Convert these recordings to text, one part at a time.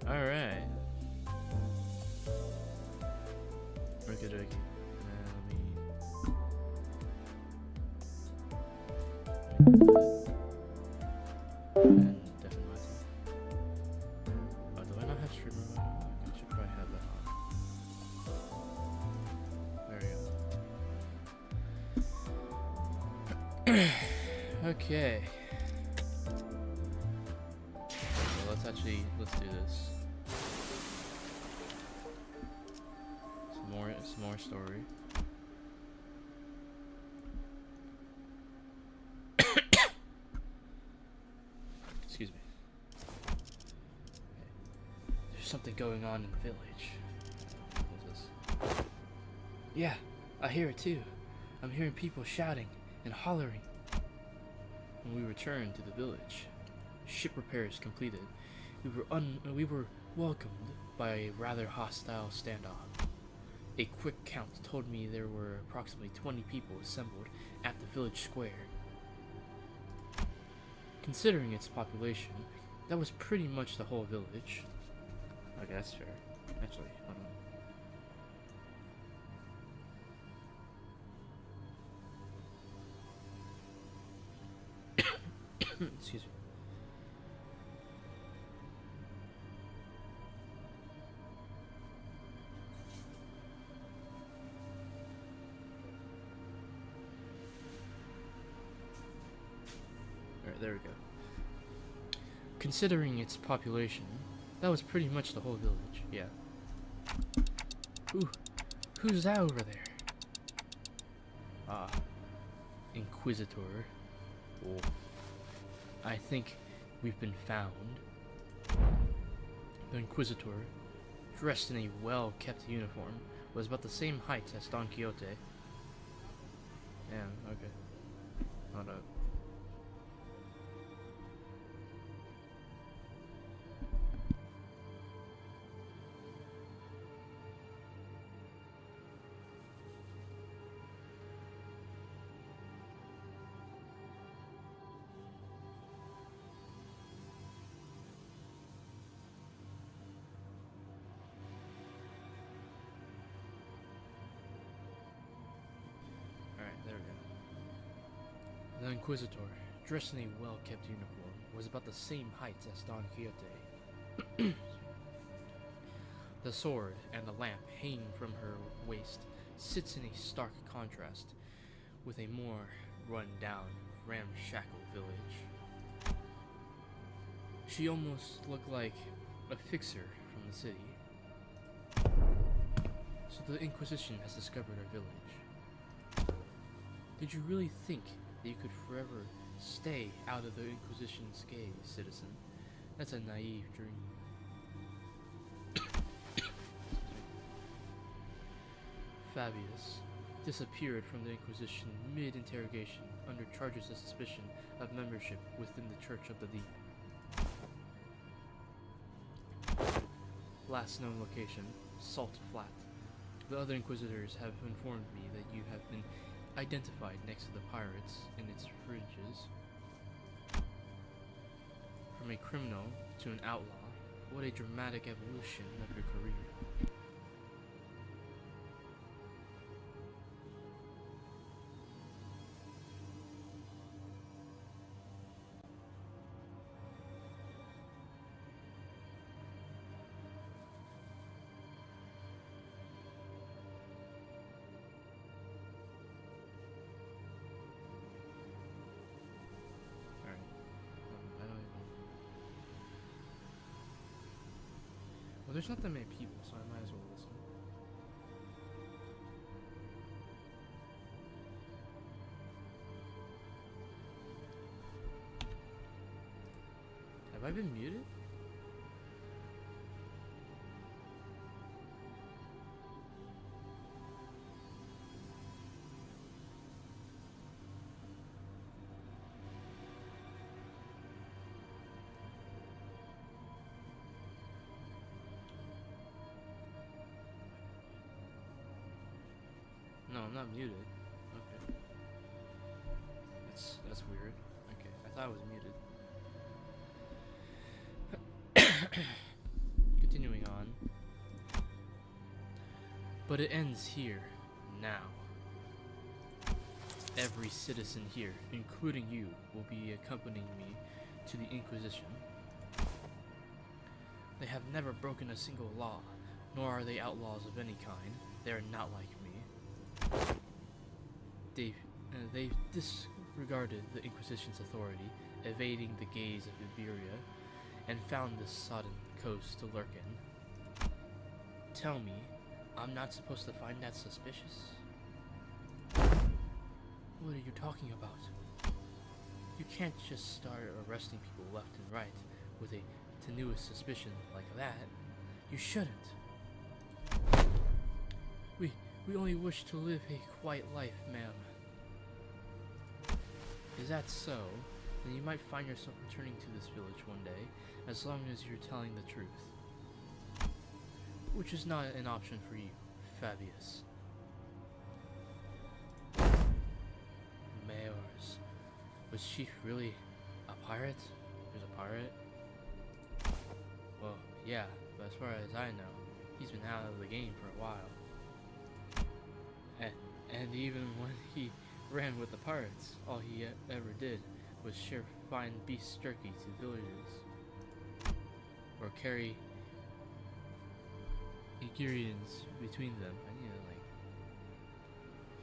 Alright. Okie dokie. And deafen myself. Oh, do I not have stream mode? I should probably have that on. There we go. Okay. Well, let's do this. Some more story. Excuse me. Okay. There's something going on in the village. What is this? Yeah, I hear it too. I'm hearing people shouting and hollering. When we returned to the village, ship repairs completed, we were welcomed by a rather hostile standoff. A quick count told me there were approximately 20 people assembled at the village square. Considering its population, that was pretty much the whole village. Okay, that's fair. Actually, hold on. Excuse me. Alright, there we go. Considering its population, that was pretty much the whole village, yeah. Ooh, who's that over there? Ah, Inquisitor. Oh, I think we've been found. The Inquisitor, dressed in a well-kept uniform, was about the same height as Don Quixote. Damn, okay. Hold up. There we go. The Inquisitor, dressed in a well-kept uniform, was about the same height as Don Quixote. The sword and the lamp hanging from her waist sits in a stark contrast with a more run-down, ramshackle village. She almost looked like a fixer from the city. So the Inquisition has discovered our village. Did you really think that you could forever stay out of the Inquisition's gaze, citizen? That's a naive dream. Fabius disappeared from the Inquisition mid-interrogation under charges of suspicion of membership within the Church of the Deep. Last known location, Salt Flat. The other Inquisitors have informed me that you have been identified next to the pirates in its fringes. From a criminal to an outlaw, what a dramatic evolution of your career. Well, there's not that many people, so I might as well listen. Have I been muted? No, I'm not muted. Okay. That's weird. Okay, I thought I was muted. But it ends here, now. Every citizen here, including you, will be accompanying me to the Inquisition. They have never broken a single law, nor are they outlaws of any kind. They are not like me. They disregarded the Inquisition's authority, evading the gaze of Iberia, and found this sodden coast to lurk in. Tell me, I'm not supposed to find that suspicious? What are you talking about? You can't just start arresting people left and right with a tenuous suspicion like that. You shouldn't. We only wish to live a quiet life, ma'am. Is that so? Then you might find yourself returning to this village one day, as long as you're telling the truth. Which is not an option for you, Fabius. Mayors. Was Chief really a pirate? He was a pirate? Well, yeah, but as far as I know, he's been out of the game for a while. And even when he ran with the pirates, all he ever did was share fine beef jerky to villagers. Or carry ingredients between them. I need to,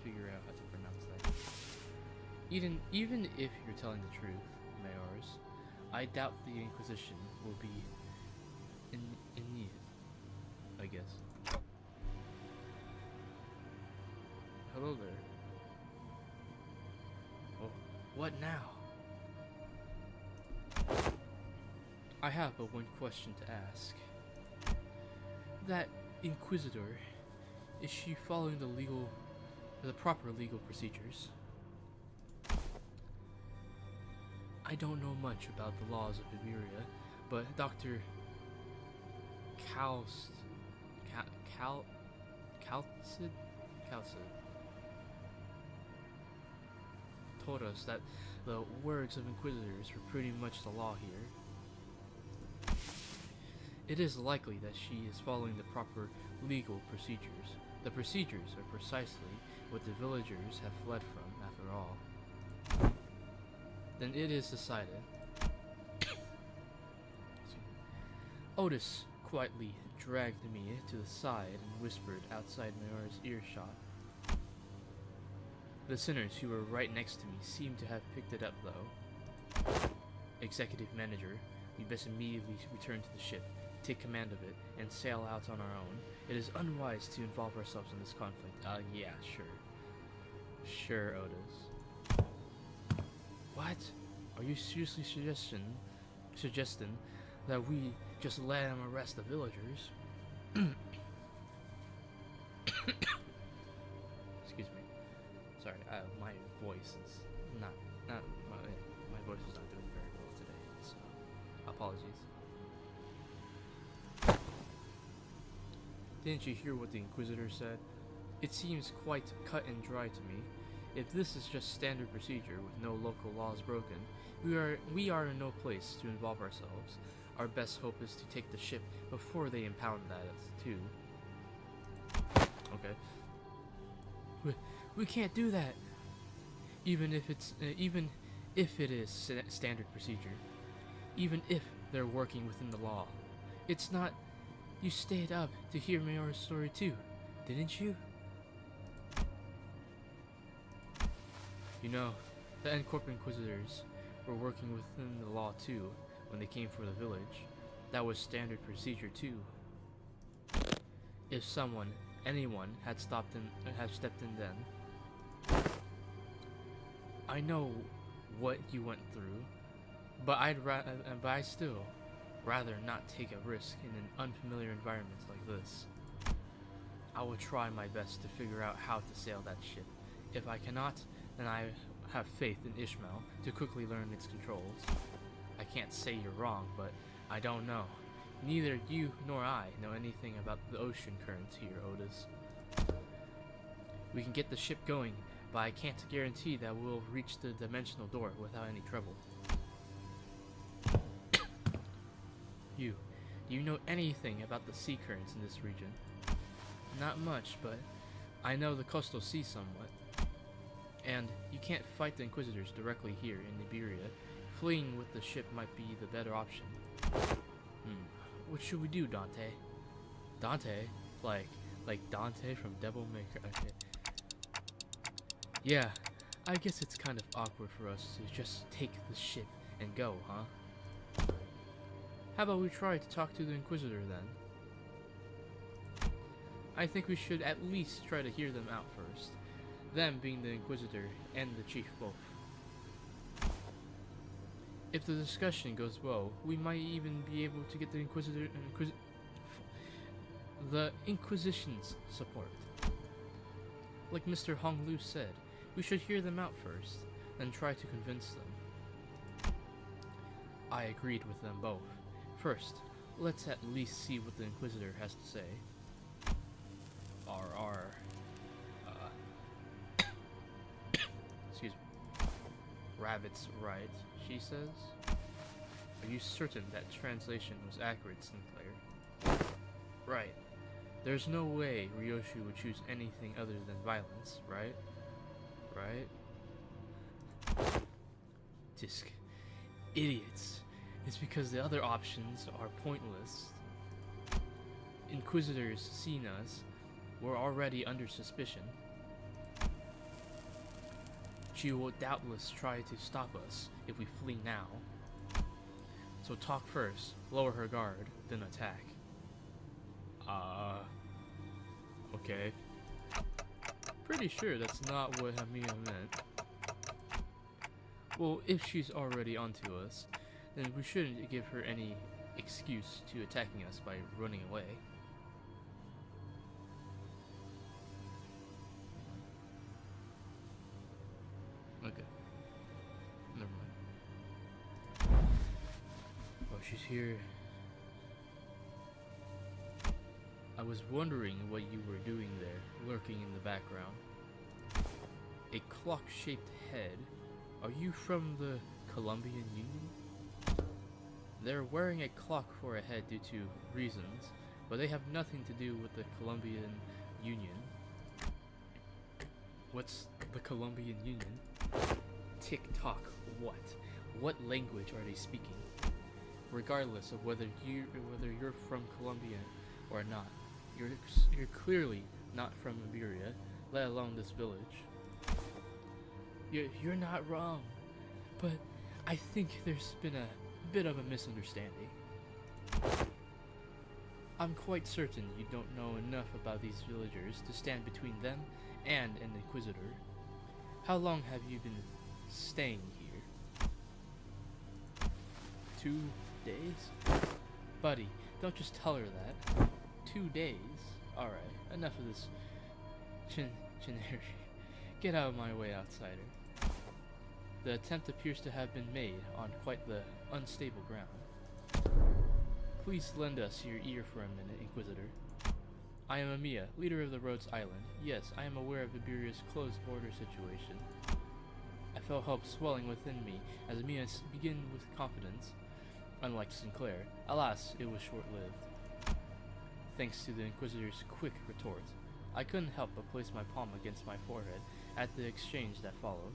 figure out how to pronounce that. Even if you're telling the truth, Mayors, I doubt the Inquisition will be in need, I guess. Hello there. Oh, what now? I have but one question to ask. That Inquisitor, is she following the proper legal procedures? I don't know much about the laws of Iberia, but Dr. Calcid told us that the words of Inquisitors were pretty much the law here. It is likely that she is following the proper legal procedures. The procedures are precisely what the villagers have fled from, after all. Then it is decided. Otis quietly dragged me to the side and whispered outside Mayor's earshot. The sinners who were right next to me seemed to have picked it up, though. Executive Manager, we best immediately return to the ship, take command of it, and sail out on our own. It is unwise to involve ourselves in this conflict. Yeah, sure. Sure, Otis. What? Are you seriously suggesting that we just let him arrest the villagers? Excuse me. Sorry, my voice is not my voice is not doing very well today, so apologies. Didn't you hear what the Inquisitor said? It seems quite cut and dry to me. If this is just standard procedure with no local laws broken, we are in no place to involve ourselves. Our best hope is to take the ship before they impound that too. Okay. We can't do that. Even if it is standard procedure. Even if they're working within the law. It's not. You stayed up to hear Mayor's story too, didn't you? You know, the N-Corp Inquisitors were working within the law too when they came for the village. That was standard procedure too. If anyone had stepped in then. I know what you went through, but I still rather not take a risk in an unfamiliar environment like this. I will try my best to figure out how to sail that ship. If I cannot, then I have faith in Ishmael to quickly learn its controls. I can't say you're wrong, but I don't know. Neither you nor I know anything about the ocean currents here, Otis. We can get the ship going, but I can't guarantee that we'll reach the dimensional door without any trouble. Do you know anything about the sea currents in this region? Not much, but I know the coastal sea somewhat. And you can't fight the Inquisitors directly here in Iberia. Fleeing with the ship might be the better option. What should we do, Dante? Dante? Like Dante from Devil May Cry. Okay. Yeah, I guess it's kind of awkward for us to just take the ship and go, huh? How about we try to talk to the Inquisitor then? I think we should at least try to hear them out first. Them being the Inquisitor and the Chief both. If the discussion goes well, we might even be able to get the Inquisition's support. Like Mr. Honglu said, we should hear them out first, then try to convince them. I agreed with them both. First, let's at least see what the Inquisitor has to say. Excuse me. Rabbit's right, she says. Are you certain that translation was accurate, Sinclair? Right. There's no way Ryoshi would choose anything other than violence, right? Right? Tisk. Idiots. It's because the other options are pointless. Inquisitors seeing us were already under suspicion. She will doubtless try to stop us if we flee now. So talk first, lower her guard, then attack. Okay. Pretty sure that's not what Hamiya meant. Well, if she's already onto us, then we shouldn't give her any excuse to attacking us by running away. Okay. Never mind. Oh, she's here. I was wondering what you were doing there, lurking in the background. A clock-shaped head. Are you from the Colombian Union? They're wearing a clock for a head due to reasons, but they have nothing to do with the Colombian Union. What's the Colombian Union? Tick-tock, what? What language are they speaking? Regardless of whether you're from Colombia or not, you're clearly not from Iberia, let alone this village. You're not wrong, but I think there's been a bit of a misunderstanding. I'm quite certain you don't know enough about these villagers to stand between them and an Inquisitor. How long have you been staying here? 2 days? Buddy, don't just tell her that. 2 days? Alright, enough of this chinary. Get out of my way, outsider. The attempt appears to have been made on quite the unstable ground. Please lend us your ear for a minute, Inquisitor. I am Amiya, leader of the Rhodes Island. Yes, I am aware of Iberia's closed border situation. I felt hope swelling within me as Amiya began with confidence. Unlike Sinclair, alas, it was short-lived. Thanks to the Inquisitor's quick retort, I couldn't help but place my palm against my forehead at the exchange that followed.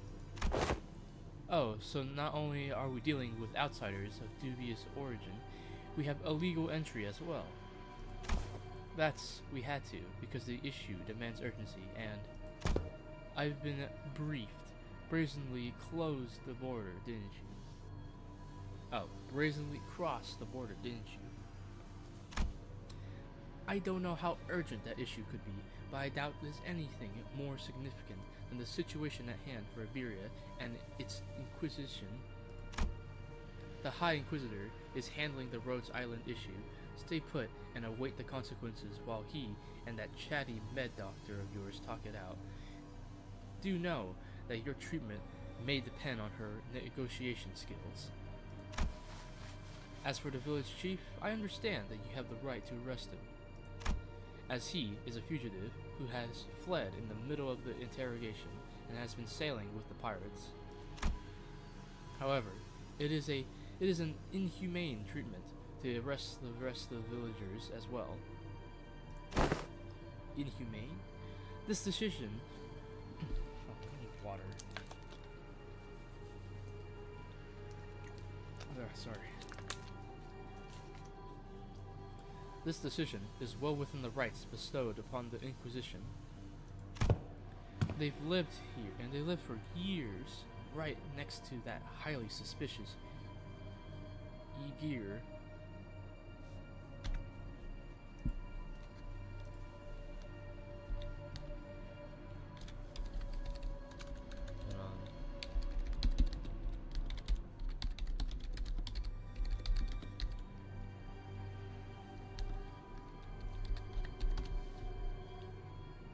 Oh, so not only are we dealing with outsiders of dubious origin, we have illegal entry as well. We had to, because the issue demands urgency, and I've been briefed. Brazenly closed the border, didn't you? Oh, brazenly crossed the border, didn't you? I don't know how urgent that issue could be, but I doubt there's anything more significant than the situation at hand for Iberia and its Inquisition. The High Inquisitor is handling the Rhodes Island issue. Stay put and await the consequences while he and that chatty med doctor of yours talk it out. Do know that your treatment may depend on her negotiation skills. As for the village chief, I understand that you have the right to arrest him, as he is a fugitive who has fled in the middle of the interrogation and has been sailing with the pirates. However, it is an inhumane treatment to arrest the rest of the villagers as well. inhumane? This decision... oh, I need water. Sorry. This decision is well within the rights bestowed upon the Inquisition. They've lived here, and they lived for years, right next to that highly suspicious Aegir.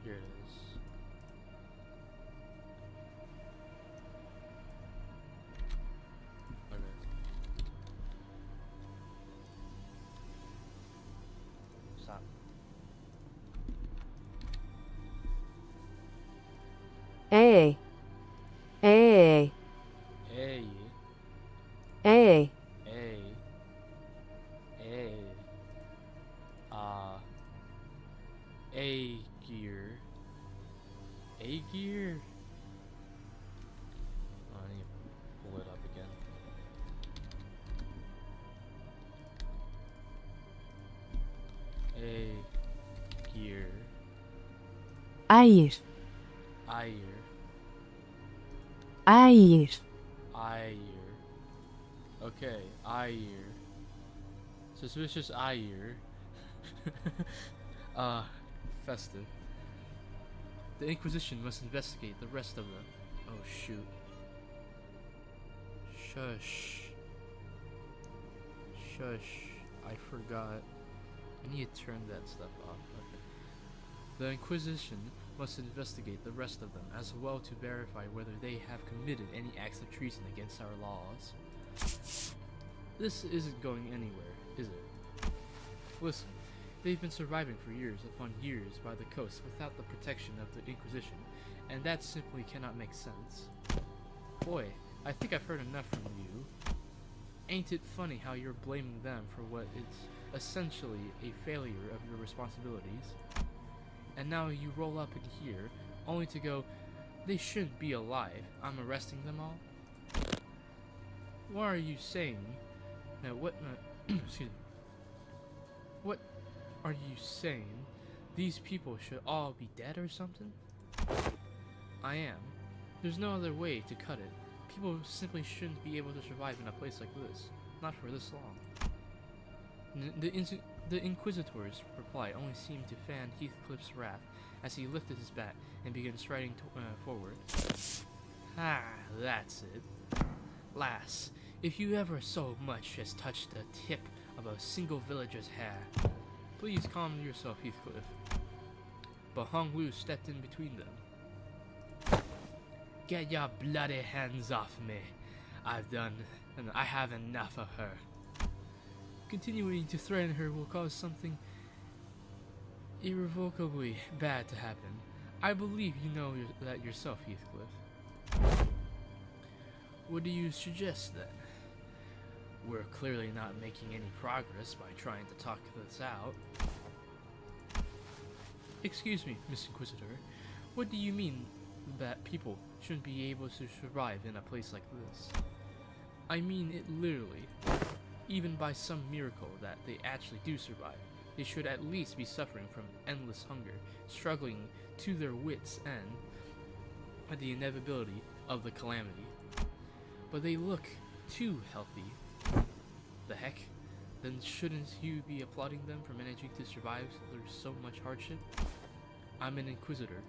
Here it is. Stop. A. A. A. A. A. A. Aegir. Aegir? Oh, I need to pull it up again. Aegir. Air. Ayer. Air. Ayer. Okay, Ayer. Suspicious Ayer. Festive. The Inquisition must investigate the rest of them. Oh shoot. Shush. Shush. I forgot. I need to turn that stuff off. Okay. The Inquisition must investigate the rest of them as well to verify whether they have committed any acts of treason against our laws. This isn't going anywhere, is it? Listen, they've been surviving for years upon years by the coast without the protection of the Inquisition, and that simply cannot make sense. Boy, I think I've heard enough from you. Ain't it funny how you're blaming them for what is essentially a failure of your responsibilities? And now you roll up in here, only to go, they shouldn't be alive, I'm arresting them all? What are you saying? Now what, excuse me. What are you saying? These people should all be dead or something? I am. There's no other way to cut it. People simply shouldn't be able to survive in a place like this. Not for this long. The Inquisitor's reply only seemed to fan Heathcliff's wrath as he lifted his bat and began striding forward. Ah, that's it. Lass, if you ever so much as touched the tip of a single villager's hair, please calm yourself, Heathcliff. But Hong Lu stepped in between them. Get your bloody hands off me. I have enough of her. Continuing to threaten her will cause something irrevocably bad to happen. I believe you know that yourself, Heathcliff. What do you suggest then? We're clearly not making any progress by trying to talk this out. Excuse me, Miss Inquisitor. What do you mean that people shouldn't be able to survive in a place like this? I mean it literally. Even by some miracle that they actually do survive, they should at least be suffering from endless hunger, struggling to their wits' end at the inevitability of the calamity. But they look too healthy. The heck? Then shouldn't you be applauding them for managing to survive through so much hardship? I'm an Inquisitor.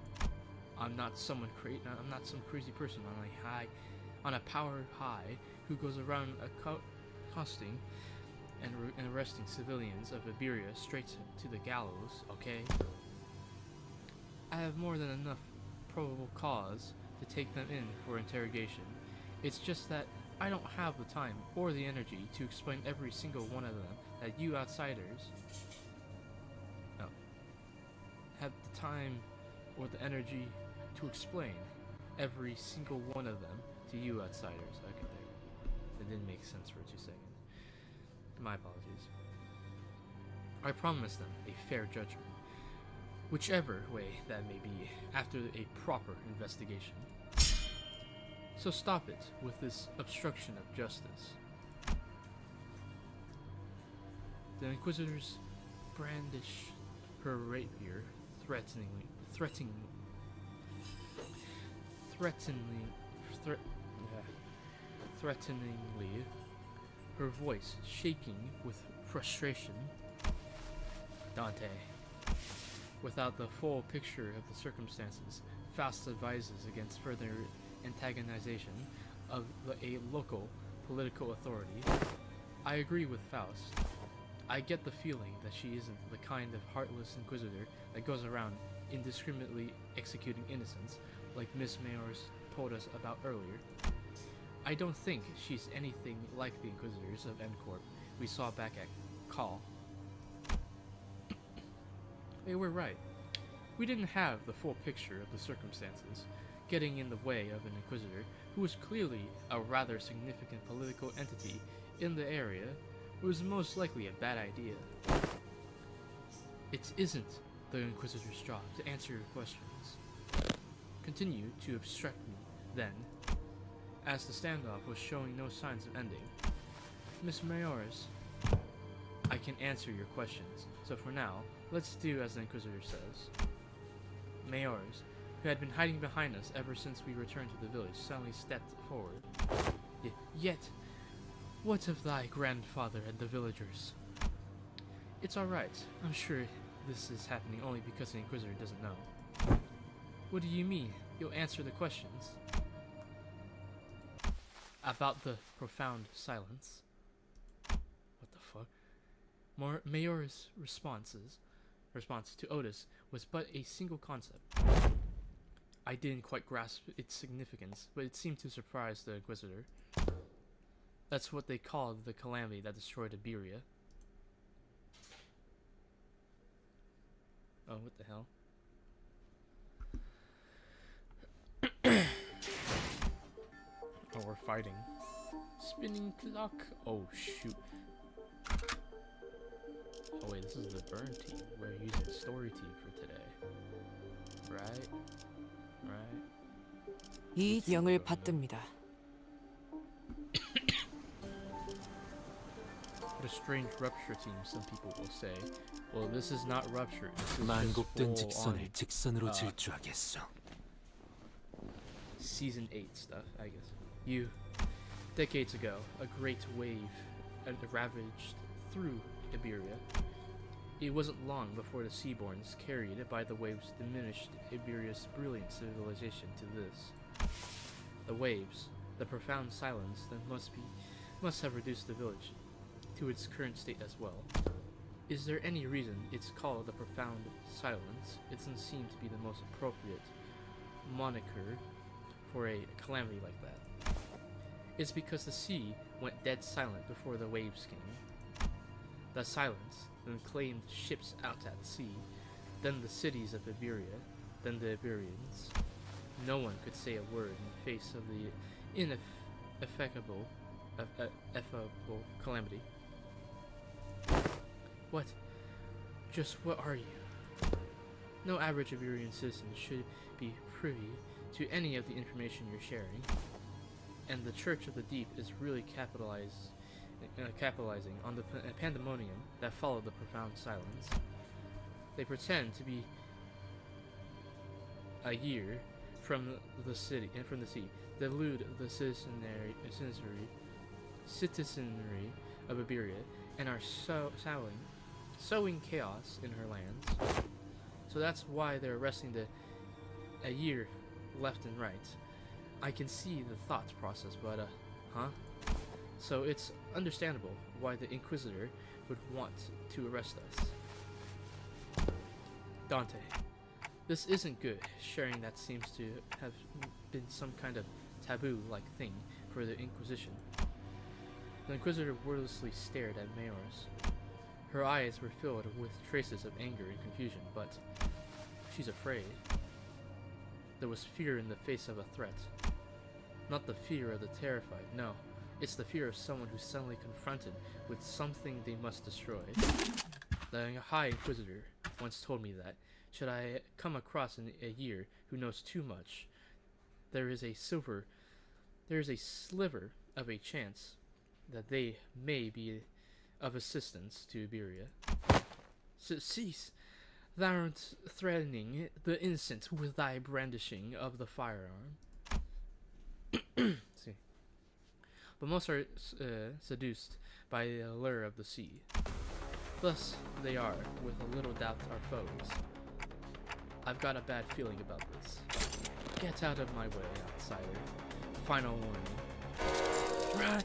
I'm not some crazy person on a power high who goes around accosting and arresting civilians of Iberia straight to the gallows, okay? I have more than enough probable cause to take them in for interrogation. It's just that I don't have the time or the energy to explain every single one of them that you outsiders have the time or the energy to explain every single one of them to you outsiders. Okay, there you go. It didn't make sense for 2 seconds. My apologies. I promised them a fair judgment. whichever way that may be, after a proper investigation. So stop it with this obstruction of justice. The Inquisitors brandish her rapier threateningly, her voice shaking with frustration. Dante. Without the full picture of the circumstances, Faust advises against further antagonization of a local political authority. I agree with Faust. I get the feeling that she isn't the kind of heartless inquisitor that goes around indiscriminately executing innocents, like Miss Mayors told us about earlier. I don't think she's anything like the inquisitors of N-Corp we saw back at Call. They were right. We didn't have the full picture of the circumstances, getting in the way of an inquisitor who was clearly a rather significant political entity in the area. Was most likely a bad idea. It isn't the Inquisitor's job to answer your questions. Continue to obstruct me, then, as the standoff was showing no signs of ending. Miss Mayors, I can answer your questions, so for now, let's do as the Inquisitor says. Mayors, who had been hiding behind us ever since we returned to the village, suddenly stepped forward. Yet, what of thy grandfather and the villagers? It's alright. I'm sure this is happening only because the Inquisitor doesn't know. What do you mean? You'll answer the questions? About the profound silence. What the fuck? Mayor's response to Otis was but a single concept. I didn't quite grasp its significance, but it seemed to surprise the Inquisitor. That's what they called the calamity that destroyed Iberia. Oh, what the hell? Oh, we're fighting. Spinning clock. Oh, shoot. Oh, wait, this is the burn team. We're using story team for today. Right? 이 영을 받듭니다. What a strange rupture team, some people will say. Well, this is not rupture. This is 만국된 just full 직선을 on 직선으로 질주하겠소. Season 8 stuff, I guess. Decades ago, a great wave ravaged through Iberia. It wasn't long before the Seaborns, carried by the waves, diminished Iberia's brilliant civilization to this. The waves, the profound silence that must have reduced the village to its current state as well. Is there any reason it's called the profound silence? It doesn't seem to be the most appropriate moniker for a calamity like that. It's because the sea went dead silent before the waves came. The silence then claimed ships out at sea, then the cities of Iberia, then the Iberians. No one could say a word in the face of the ineffable calamity. What? Just what are you? No average Iberian citizen should be privy to any of the information you're sharing. And the Church of the Deep is really capitalizing on the pandemonium that followed the profound silence. They pretend to be a year from the city and from the sea, delude the citizenry of Iberia, and are sowing chaos in her lands. So that's why they're arresting a year left and right. I can see the thought process, but So it's understandable why the Inquisitor would want to arrest us. Dante, this isn't good. Sharing that seems to have been some kind of taboo-like thing for the Inquisition. The Inquisitor wordlessly stared at Mayors. Her eyes were filled with traces of anger and confusion, but she's afraid. There was fear in the face of a threat. Not the fear of the terrified, no. It's the fear of someone who's suddenly confronted with something they must destroy. The High Inquisitor once told me that Should I come across in a year who knows too much, there is a sliver of a chance that they may be of assistance to Iberia. Cease! Thou art threatening the innocent with thy brandishing of the firearm. See. But most are seduced by the allure of the sea. Thus they are, with a little doubt, our foes. I've got a bad feeling about this. Get out of my way, outsider. Final warning. Run!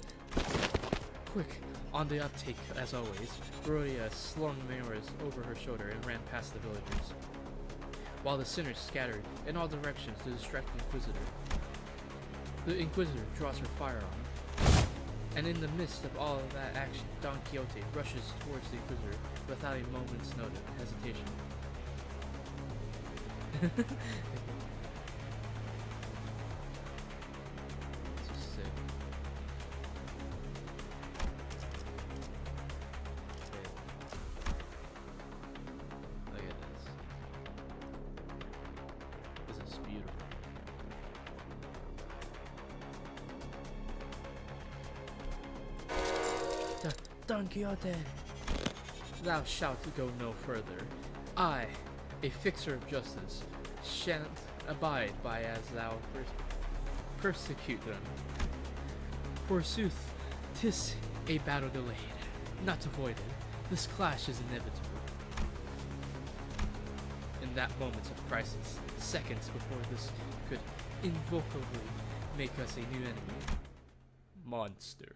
Quick, on the uptake, as always, Barodia slung Mayoras over her shoulder and ran past the villagers, while the sinners scattered in all directions to distract the Inquisitor. The Inquisitor draws her firearm, and in the midst of all of that action, Don Quixote rushes towards the Inquisitor without a moment's hesitation. This is sick. Okay. Look at this. This is beautiful. Don Quixote! Thou shalt go no further. I, a fixer of justice, shan't abide by as thou persecute them. Forsooth, 'tis a battle delayed, not avoided. This clash is inevitable. In that moment of crisis, seconds before this could invocably make us a new enemy. Monster.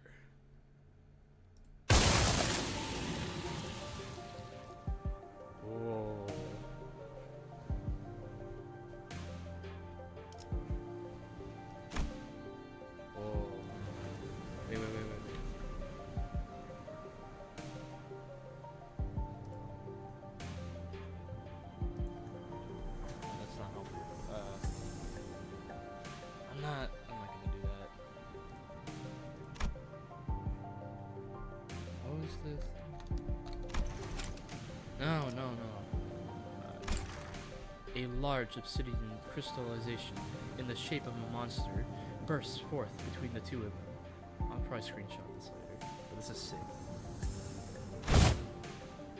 Whoa. Whoa. Wait. That's not helpful. I'm not gonna do that. What was this? No. A large obsidian crystallization in the shape of a monster bursts forth between the two of them. I'll probably screenshot this later, but this is sick.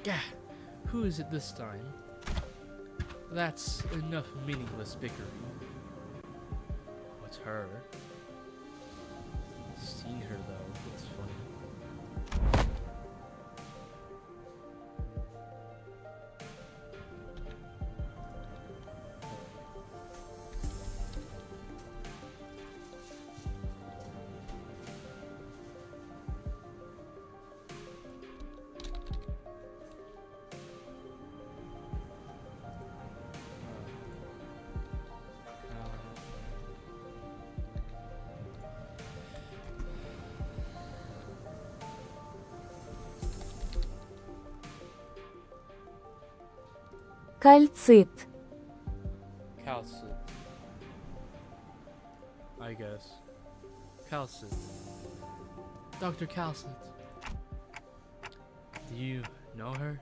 Gah! Who is it this time? That's enough meaningless bickering. What's her? Seen her though, it's funny. Кальцит. Calcit. I guess. Calcit. Dr. Calcit. Do you know her?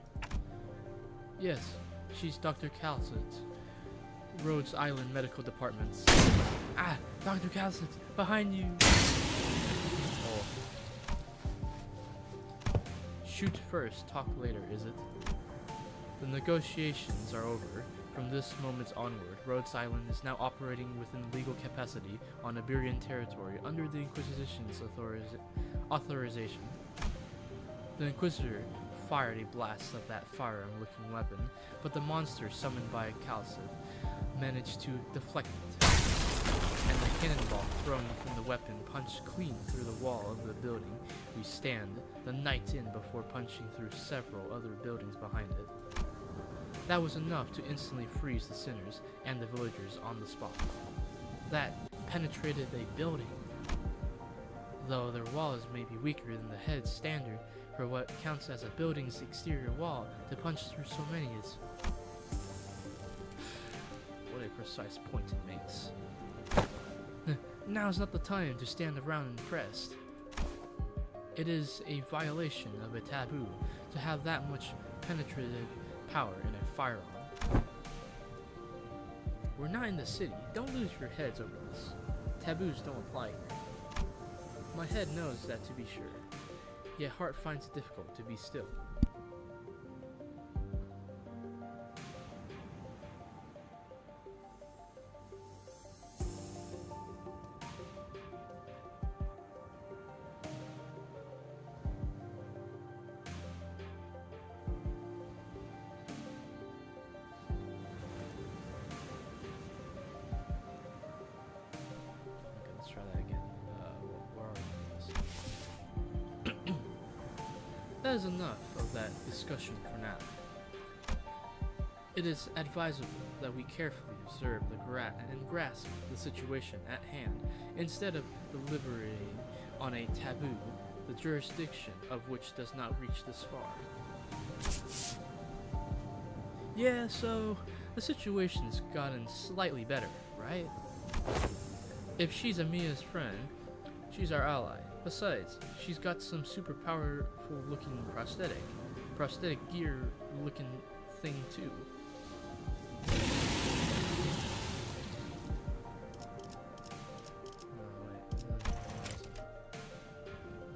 Yes, she's Dr. Calcit. Rhodes Island Medical Department. Ah, Dr. Calcit, behind you! Oh. Shoot first, talk later, is it? The negotiations are over. From this moment onward, Rhodes Island is now operating within legal capacity on Iberian territory under the Inquisition's authorization. The Inquisitor fired a blast of that firearm-looking weapon, but the monster summoned by Calcid managed to deflect it, and the cannonball thrown from the weapon punched clean through the wall of the building we stand the night in before punching through several other buildings behind it. That was enough to instantly freeze the sinners and the villagers on the spot. That penetrated a building, though their walls may be weaker than the head standard for what counts as a building's exterior wall. To punch through so many is... what a precise point it makes. Now's not the time to stand around impressed. It is a violation of a taboo to have that much penetrative power in a firearm. we're not in the city. Don't lose your heads over this. Taboos don't apply here. My head knows that to be sure, yet heart finds it difficult to be still. Okay, let's try that again. Where are we? That is enough of that discussion for now. It is advisable that we carefully observe and grasp the situation at hand, instead of deliberating on a taboo, the jurisdiction of which does not reach this far. Yeah, so the situation's gotten slightly better, right? If she's Amiya's friend, she's our ally. Besides, she's got some super powerful looking prosthetic gear looking thing too.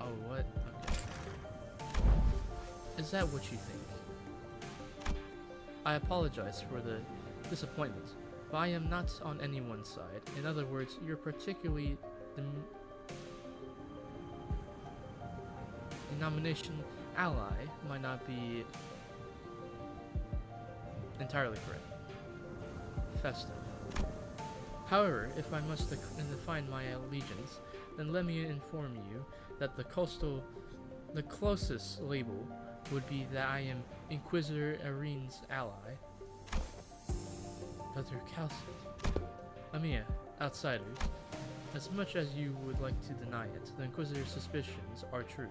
Oh, what? Okay. Is that what you think? I apologize for the disappointment, but I am not on anyone's side. In other words, you're particularly the denomination ally might not be entirely correct. Festive. However, if I must define my allegiance, then let me inform you that the closest label would be that I am Inquisitor Arine's ally. Dr. Calcit. Amiya, outsiders. As much as you would like to deny it, the Inquisitor's suspicions are true.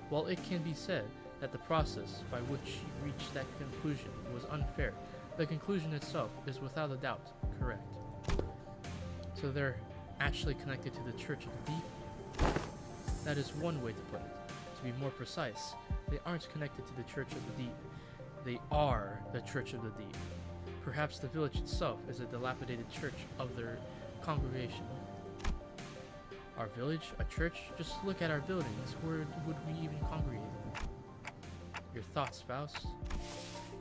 While it can be said that the process by which you reached that conclusion was unfair, the conclusion itself is without a doubt correct. So they're actually connected to the Church of the Deep? That is one way to put it. To be more precise, they aren't connected to the Church of the Deep. They are the Church of the Deep. Perhaps the village itself is a dilapidated church of their congregation. Our village? A church? Just look at our buildings. Where would we even congregate? Your thoughts, Faust?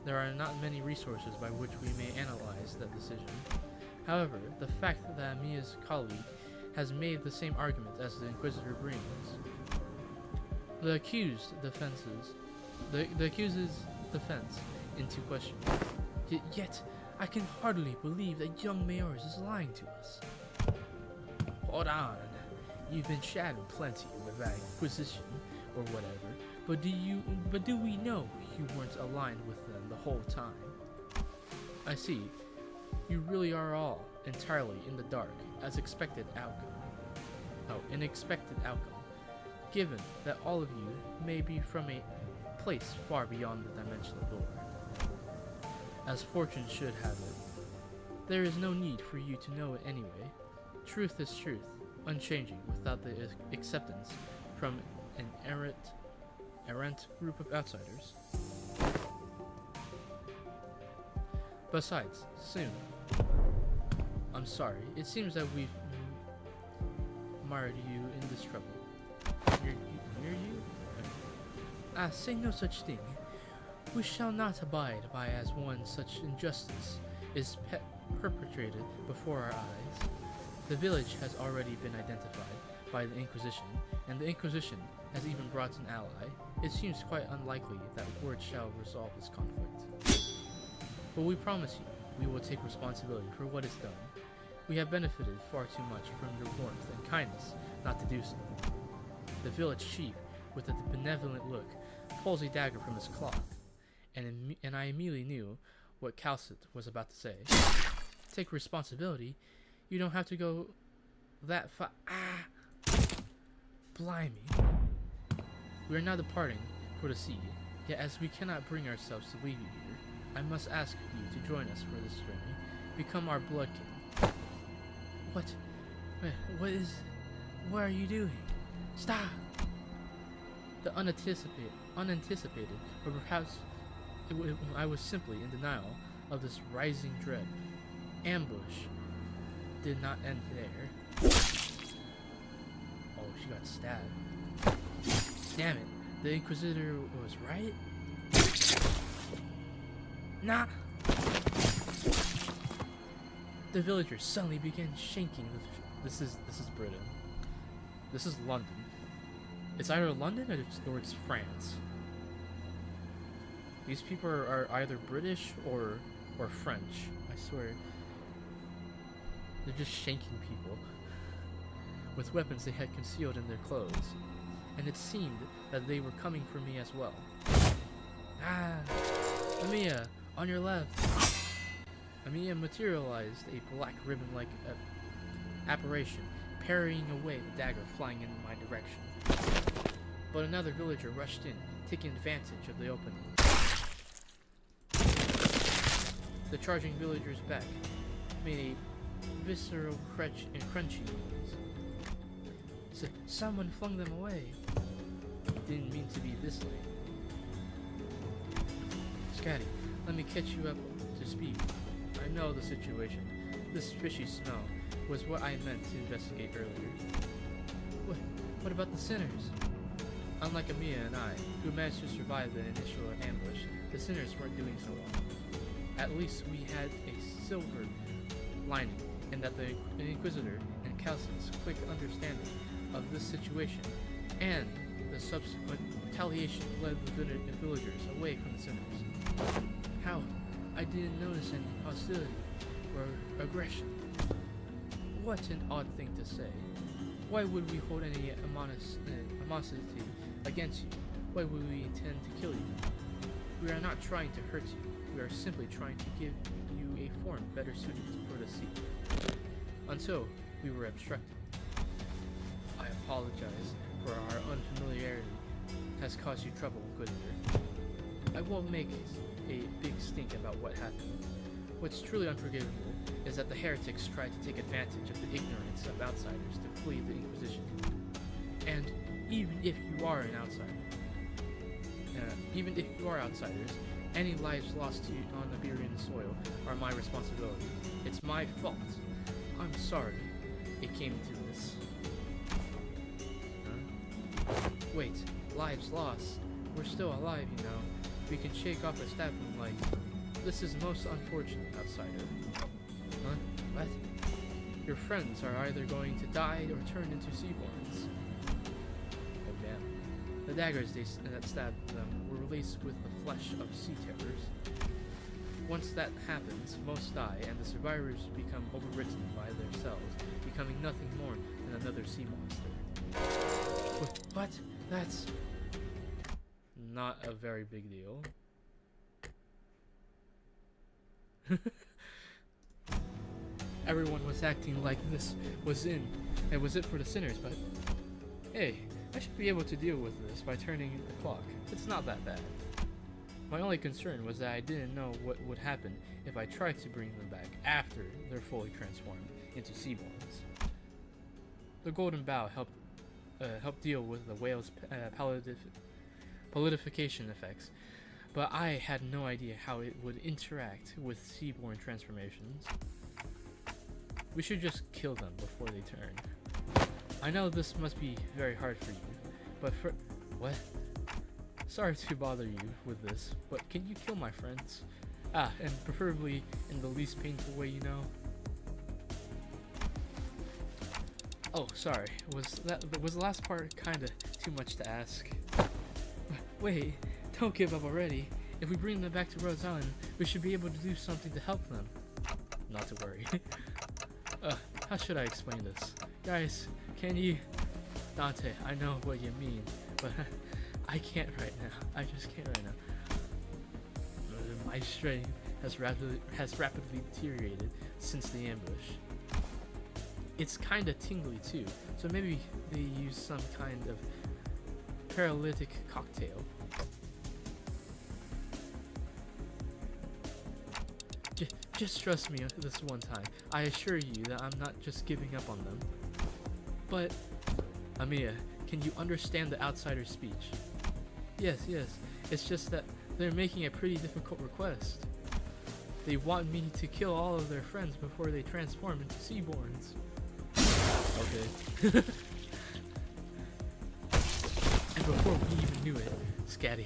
There are not many resources by which we may analyze that decision. However, the fact that Amiya's colleague has made the same argument as the Inquisitor brings the accused's defense into question. Yet, I can hardly believe that young Mayors is lying to us. Hold on. You've been chatting plenty with that Inquisition or whatever, but do we know you weren't aligned with them the whole time? I see. You really are all entirely in the dark as an expected outcome, given that all of you may be from a place far beyond the dimensional door. As fortune should have it, there is no need for you to know it anyway. Truth is truth, unchanging without the acceptance from an errant group of outsiders. Besides, soon. I'm sorry, it seems that we've mired you in this trouble. Near you? Ah, say no such thing. We shall not abide by as one such injustice is perpetrated before our eyes. The village has already been identified by the Inquisition, and the Inquisition has even brought an ally. It seems quite unlikely that word shall resolve this conflict. But we promise you, we will take responsibility for what is done. We have benefited far too much from your warmth and kindness not to do so. The village chief, with a benevolent look, pulls a dagger from his cloth, and I immediately knew what Calcit was about to say. Take responsibility? You don't have to go that far. Ah! Blimey. We are now departing for the sea, yet as we cannot bring ourselves to leave you here, I must ask you to join us for this journey. Become our blood kin. What are you doing? Stop! The unanticipated, or perhaps I was simply in denial of this rising dread. ambush did not end there. Oh, she got stabbed. Damn it, the Inquisitor was right? Nah! The villagers suddenly began shaking. This is Britain. This is London. It's either London or it's France. These people are either British or French. I swear. They're just shanking people with weapons they had concealed in their clothes, and it seemed that they were coming for me as well. Ah, Amiya, on your left. Amiya materialized a black ribbon-like apparition, parrying away the dagger flying in my direction. But another villager rushed in, taking advantage of the opening. The charging villager's back made a visceral crunchy noise. So someone flung them away. Didn't mean to be this late. Scatty, let me catch you up to speed. I know the situation. This fishy smell was what I meant to investigate earlier. What about the sinners? Unlike Amiya and I, who managed to survive the initial ambush, the sinners weren't doing so well. At least we had a silver lining in that the Inquisitor and Calcius' quick understanding of this situation and the subsequent retaliation led the villagers away from the sinners. How? I didn't notice any hostility or aggression. What an odd thing to say. Why would we hold any animosity against you? Why would we intend to kill you? We are not trying to hurt you. We are simply trying to give you a form better suited for the sea. Until we were obstructed. I apologize for our unfamiliarity has caused you trouble, Inquisitor. I won't make a big stink about what happened. What's truly unforgivable is that the heretics tried to take advantage of the ignorance of outsiders to flee the Inquisition. And even if you are an outsider, outsiders, any lives lost to you on Iberian soil are my responsibility. It's my fault. I'm sorry it came to this. Wait, lives lost. We're still alive, you know. We can shake off a stab wound like, this is most unfortunate, outsider. Huh? What? Your friends are either going to die or turn into seaborns. Oh damn. The daggers that stabbed them were laced with the flesh of sea terrors. Once that happens, most die, and the survivors become overwritten by their cells, becoming nothing more than another sea monster. What? That's not a very big deal. Everyone was acting like this was it for the sinners, but hey, I should be able to deal with this by turning the clock. It's not that bad. My only concern was that I didn't know what would happen if I tried to bring them back after they're fully transformed into seaborns. The Golden Bow helped deal with the whale's politification effects, but I had no idea how it would interact with seaborn transformations. We should just kill them before they turn. I know this must be very hard for you, but what? Sorry to bother you with this, but can you kill my friends? And preferably in the least painful way, you know? Oh, sorry. Was the last part kinda too much to ask? Wait, don't give up already. If we bring them back to Rhode Island, we should be able to do something to help them. Not to worry. How should I explain this? Guys, can you... Dante, I know what you mean, but I can't right now. I just can't right now. My strength has rapidly deteriorated since the ambush. It's kinda tingly too, so maybe they use some kind of paralytic cocktail. Just trust me this one time. I assure you that I'm not just giving up on them. But, Amiya, can you understand the outsider's speech? Yes, it's just that they're making a pretty difficult request. They want me to kill all of their friends before they transform into Seaborns. Okay. And before we even knew it, Scatty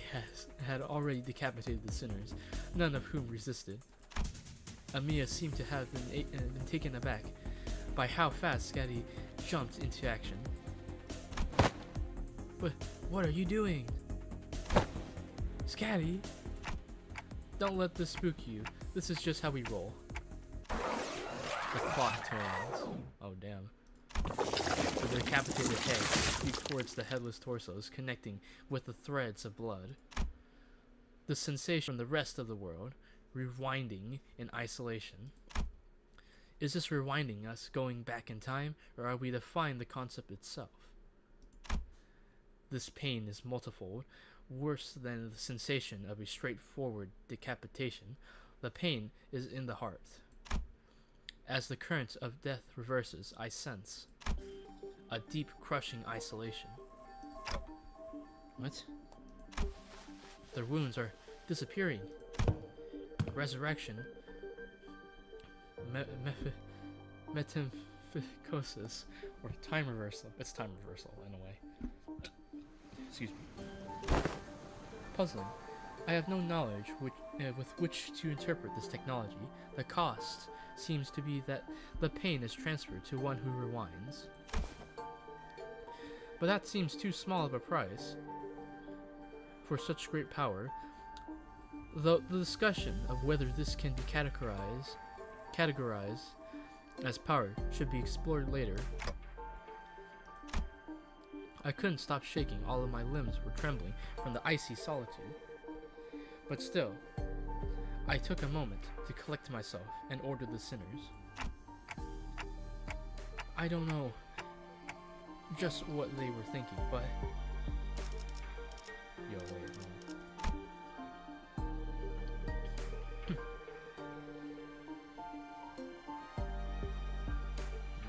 had already decapitated the sinners, none of whom resisted. Amiya seemed to have been taken aback by how fast Scatty jumped into action. But what are you doing? Scatty? Don't let this spook you. This is just how we roll. The clock turns. Oh damn. The decapitated head leaps towards the headless torsos, connecting with the threads of blood. The sensation from the rest of the world, rewinding in isolation. Is this rewinding us going back in time, or are we defying the concept itself? This pain is multifold, worse than the sensation of a straightforward decapitation. The pain is in the heart. As the current of death reverses, I sense a deep, crushing isolation. What? Their wounds are disappearing. Resurrection. Metamorphosis. Or time reversal. It's time reversal, in a way. Excuse me. Puzzling. I have no knowledge with which to interpret this technology. The cost seems to be that the pain is transferred to one who rewinds. But that seems too small of a price for such great power. The discussion of whether this can be categorized as power should be explored later. I couldn't stop shaking. All of my limbs were trembling from the icy solitude. But still, I took a moment to collect myself and order the sinners. I don't know just what they were thinking, but... Yo, wait,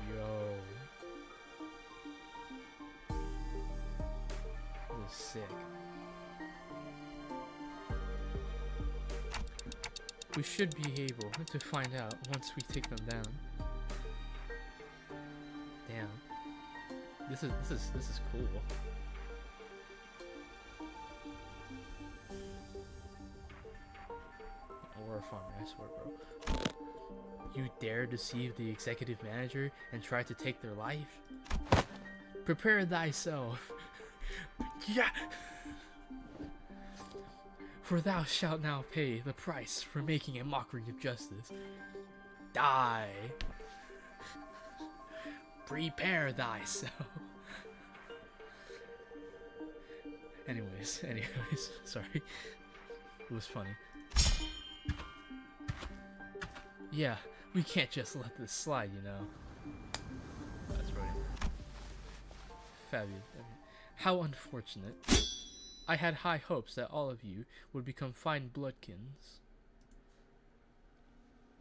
Yo. This is sick. We should be able to find out once we take them down. Damn. This is cool. We're fun, I swear, bro. You dare deceive the executive manager and try to take their life? Prepare thyself. Yeah. For thou shalt now pay the price for making a mockery of justice. Die. Prepare thyself. Anyways, sorry. It was funny. Yeah, we can't just let this slide, you know. That's right. Fabulous. How unfortunate. I had high hopes that all of you would become fine bloodkins.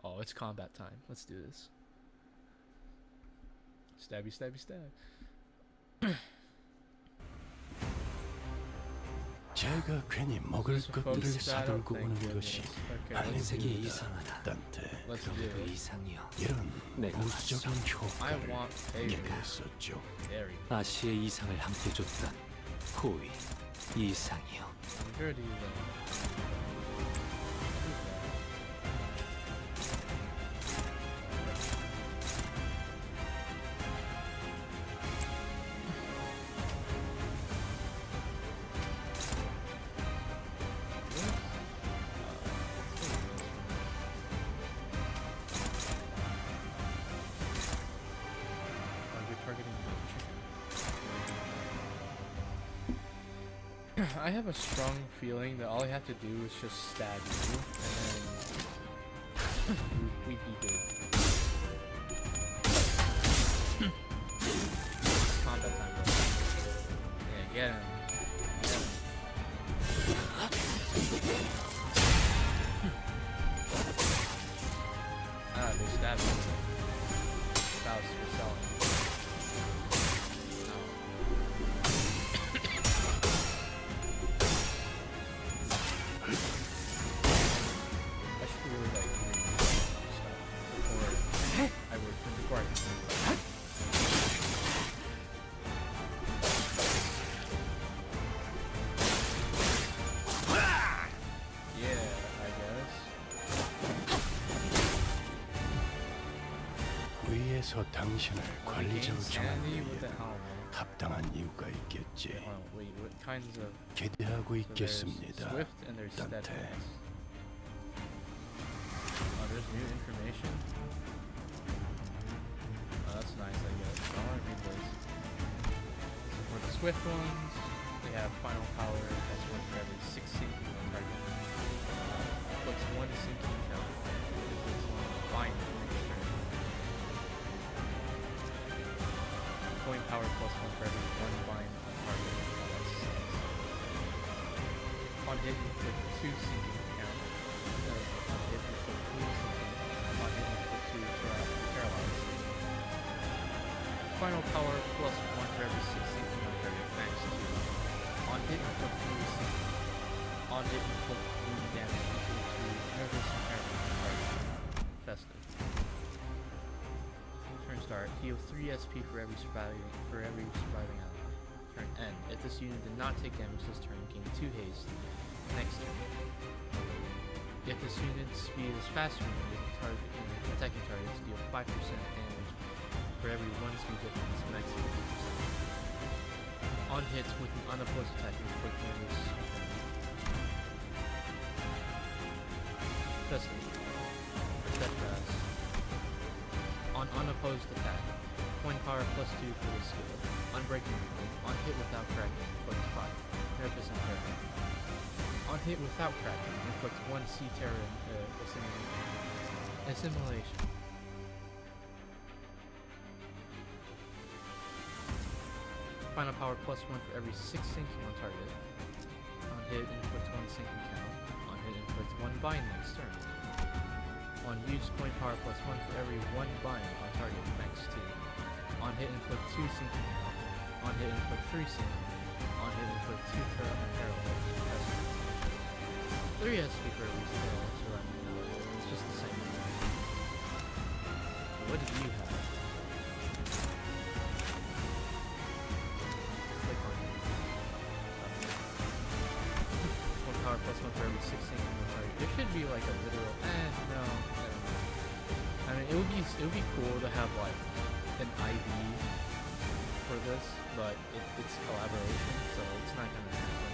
Oh, it's combat time. Let's do this. Stabby, stabby, stab. 제가 괜히 먹을 것들을 사들고 오는 것이 아닌데 딴테 이런 부수적인 효과를 얘기했었죠. 아시의 이상을 함께 줬던 호위 이상이요. I have a strong feeling that all I have to do is just stab you, and then we'd be good. Combat time, bro. Yeah, get him. Get him. Ah, they stabbed me. That was for selling. I should be really like 그래서 당신을 관리자로 정한 Sandy with the 데에는 helmet. 합당한 이유가 있겠지. Hold on, wait, what kinds of... 기대하고 So there's 있겠습니다. Swift and there's Dante. Steadfast. Oh, there's new information? Oh, that's nice, I guess. I want to read those. So for the Swift ones, they have final power, that's one for every 6 sinking on target. Puts 1 sinking count. Puts 1 bind next turn. Coin power plus 1 for every 1 bind on target. Oh, that sucks. On hit, inflict 2 sinking count. On hit, inflict 3 sinking. On hit, inflict 2 paralyze. Final power plus 1 for every 6 sinking on target. Max 2. On hit, inflict 3 sinking. On hit, inflict wound damage equal to nervous impairment on target. Festive. Turn start. Heal 3 SP for every surviving ally. Turn end. If this unit did not take damage this turn, gain 2 haste. Next turn. If this unit's speed is faster than attacking targets, deal 5% damage for every 1 speed difference, maximum 50%. On hits with an unopposed attack, inflict nervous impairment. Festive. Steadfast. On unopposed attack, coin power plus 2 for the skill. Unbreaking movement. On hit without cracking, inflict 5. Nervous impairment. On hit without cracking, inflict 1 C terror assimilation. Final power plus 1 for every 6 sinking on target. On hit, inflict 1 sinking count. On hit, inflict 1 bind next turn. On use, coin power plus 1 for every 1 bind on target, max 2. On hit, inflict 2 sinking count. On hit, inflict 3 sinking. On hit, inflict 2 paralyze. 3 SP for every spell, so it's just the same. What do you have? Click on it. One power plus 1 for every 6 sinking on target. There should be like a literal. No. Never mind. I mean, it would be cool to have like an IV for this, but it's collaboration, so it's not gonna happen.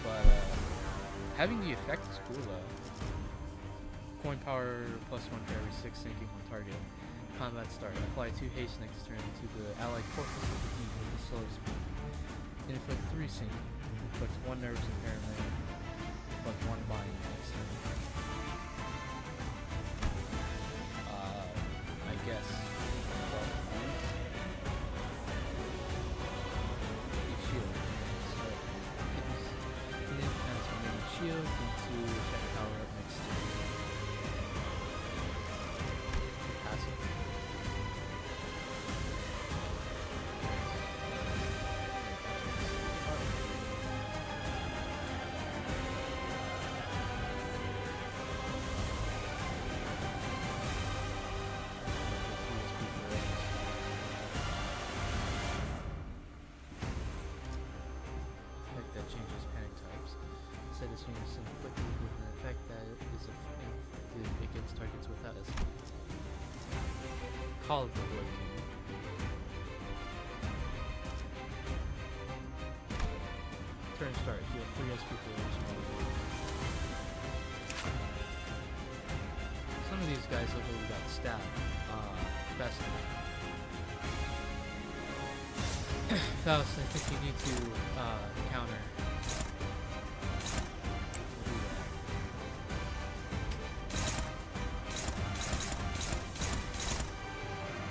But having the effect is cool though. Coin power plus 1 for every 6 sinking on target. Combat start. Apply 2 haste next turn to the allied corpus of the team with a slow speed. Inflict 3 sinking. Inflict 1 nervous impairment. Inflict 1 bind next turn. I guess. Shield. So it has remaining shield into attack power up next turn. Passive. That changes panic types. Set this unit some quickly with an effect that is inflicted against targets without SP. Call of the Blood King. Turn start. Heal 3 SP for each small. Some of these guys look like we got stabbed. Faust. Faust, I think you need to counter. We'll do that.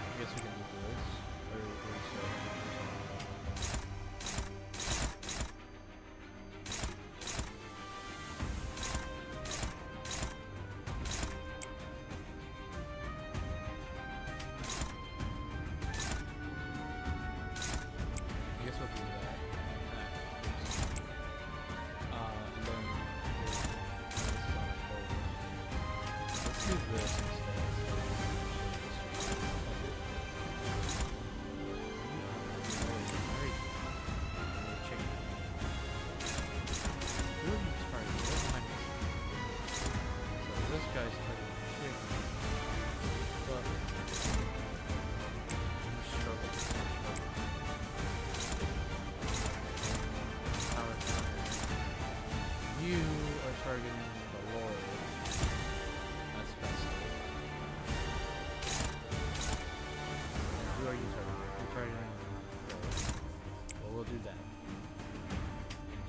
I guess we can do this. Or so. I guess we'll do that. And then this is on the board. Let's do this instead. So this guy's targeting chicken. You are targeting the Lord. That's best. And who are you targeting? You're targeting the Lord. Well, we'll do that.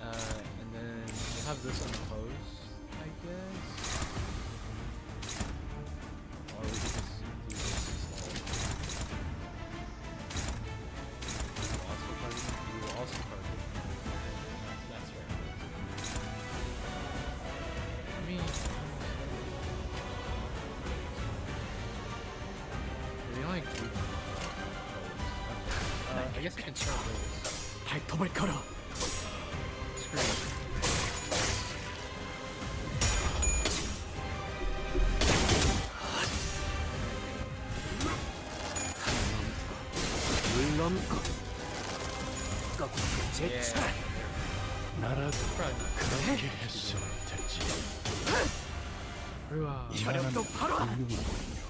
And then we'll have this unopposed, I guess. Or we could just do this instead. We will also target. That's fair. I mean, the only two. I guess I can start with 발톱을 걸어. screw it. 물 넘고 꺾고 제차. 나라도 Probably not. 그렇게 했으면 되지. Ruah. 이만한 똑바로. 훌륭하군요.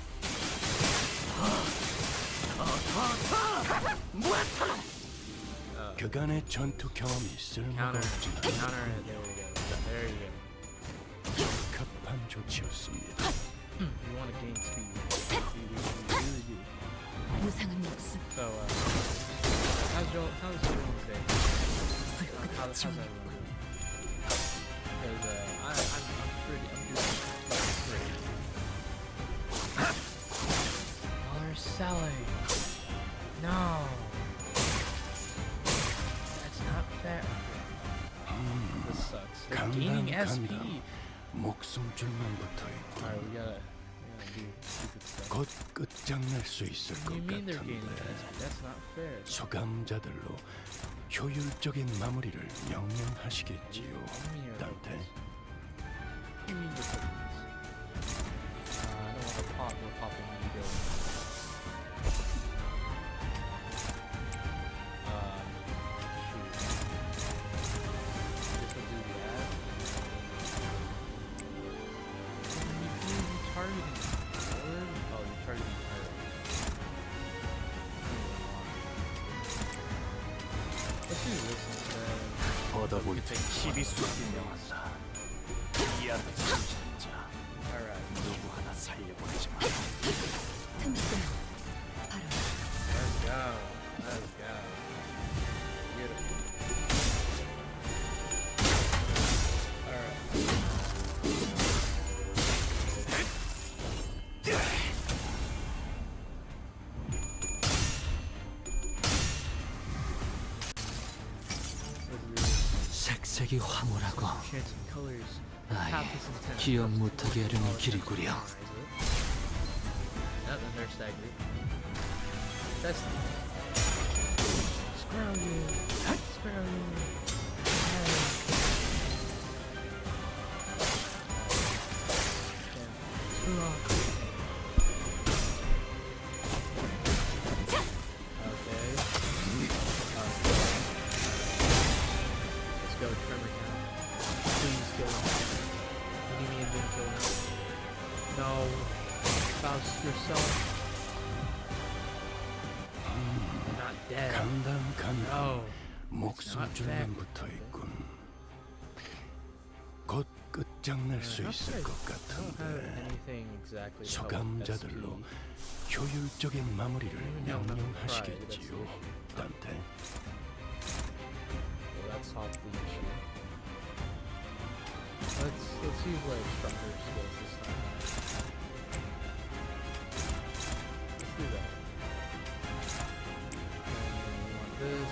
그간의 전투 경험이 쓸모가 Counter. 없진 않아. Counter it. There we go. There you go. 적합한 조치였습니다. You want to gain speed. We really do. 무상한 목숨. So, how's everyone's day? How's everyone? Because I'm doing great. Oh, they're selling. No. That's not fair. This sucks. They're gaining SP. 목숨줄만 붙어 Alright, 있고 we gotta do stupid stuff. 곧 끝장날 수 있을 What do 것 you mean they're gaining 같은데 SP? That's not fair. 수감자들로 효율적인 마무리를 명령하시겠지요. What do you mean you're 단테 hopeless? What do you mean you're hopeless? I don't want to pop. We're popping when you go. Shoot. Guess we'll do that. What are you targeting? Or? Oh, you're targeting her. Let's do this instead. 얻어볼 때 힘이 쏟아진다. 이하는 진짜 Alright. 누구 하나 살려보내지 마. Let's go. Let's go. Beautiful. Alright. 색색이 황홀하고 Chance and colors. 아예 Half this intent. 기억 못하게 하려는 길이구려. Nothing, they're staggered. That's screw you. Screw you. Screw off. Okay. Let's go, Tremor Count. Please kill him. What do you mean didn't kill him? No. Faust yourself. You're not dead. 간당 No. 목숨줄만 붙어 있군. 곧 끝장날 수 있을 것 I don't have 같은데 anything exactly to help 수감자들로 SP. 효율적인 마무리를 even have enough to try, 명령하시겠지요. 단테 Well, that solved the issue. Let's use like stronger skills this time. Let's do that. And we want this.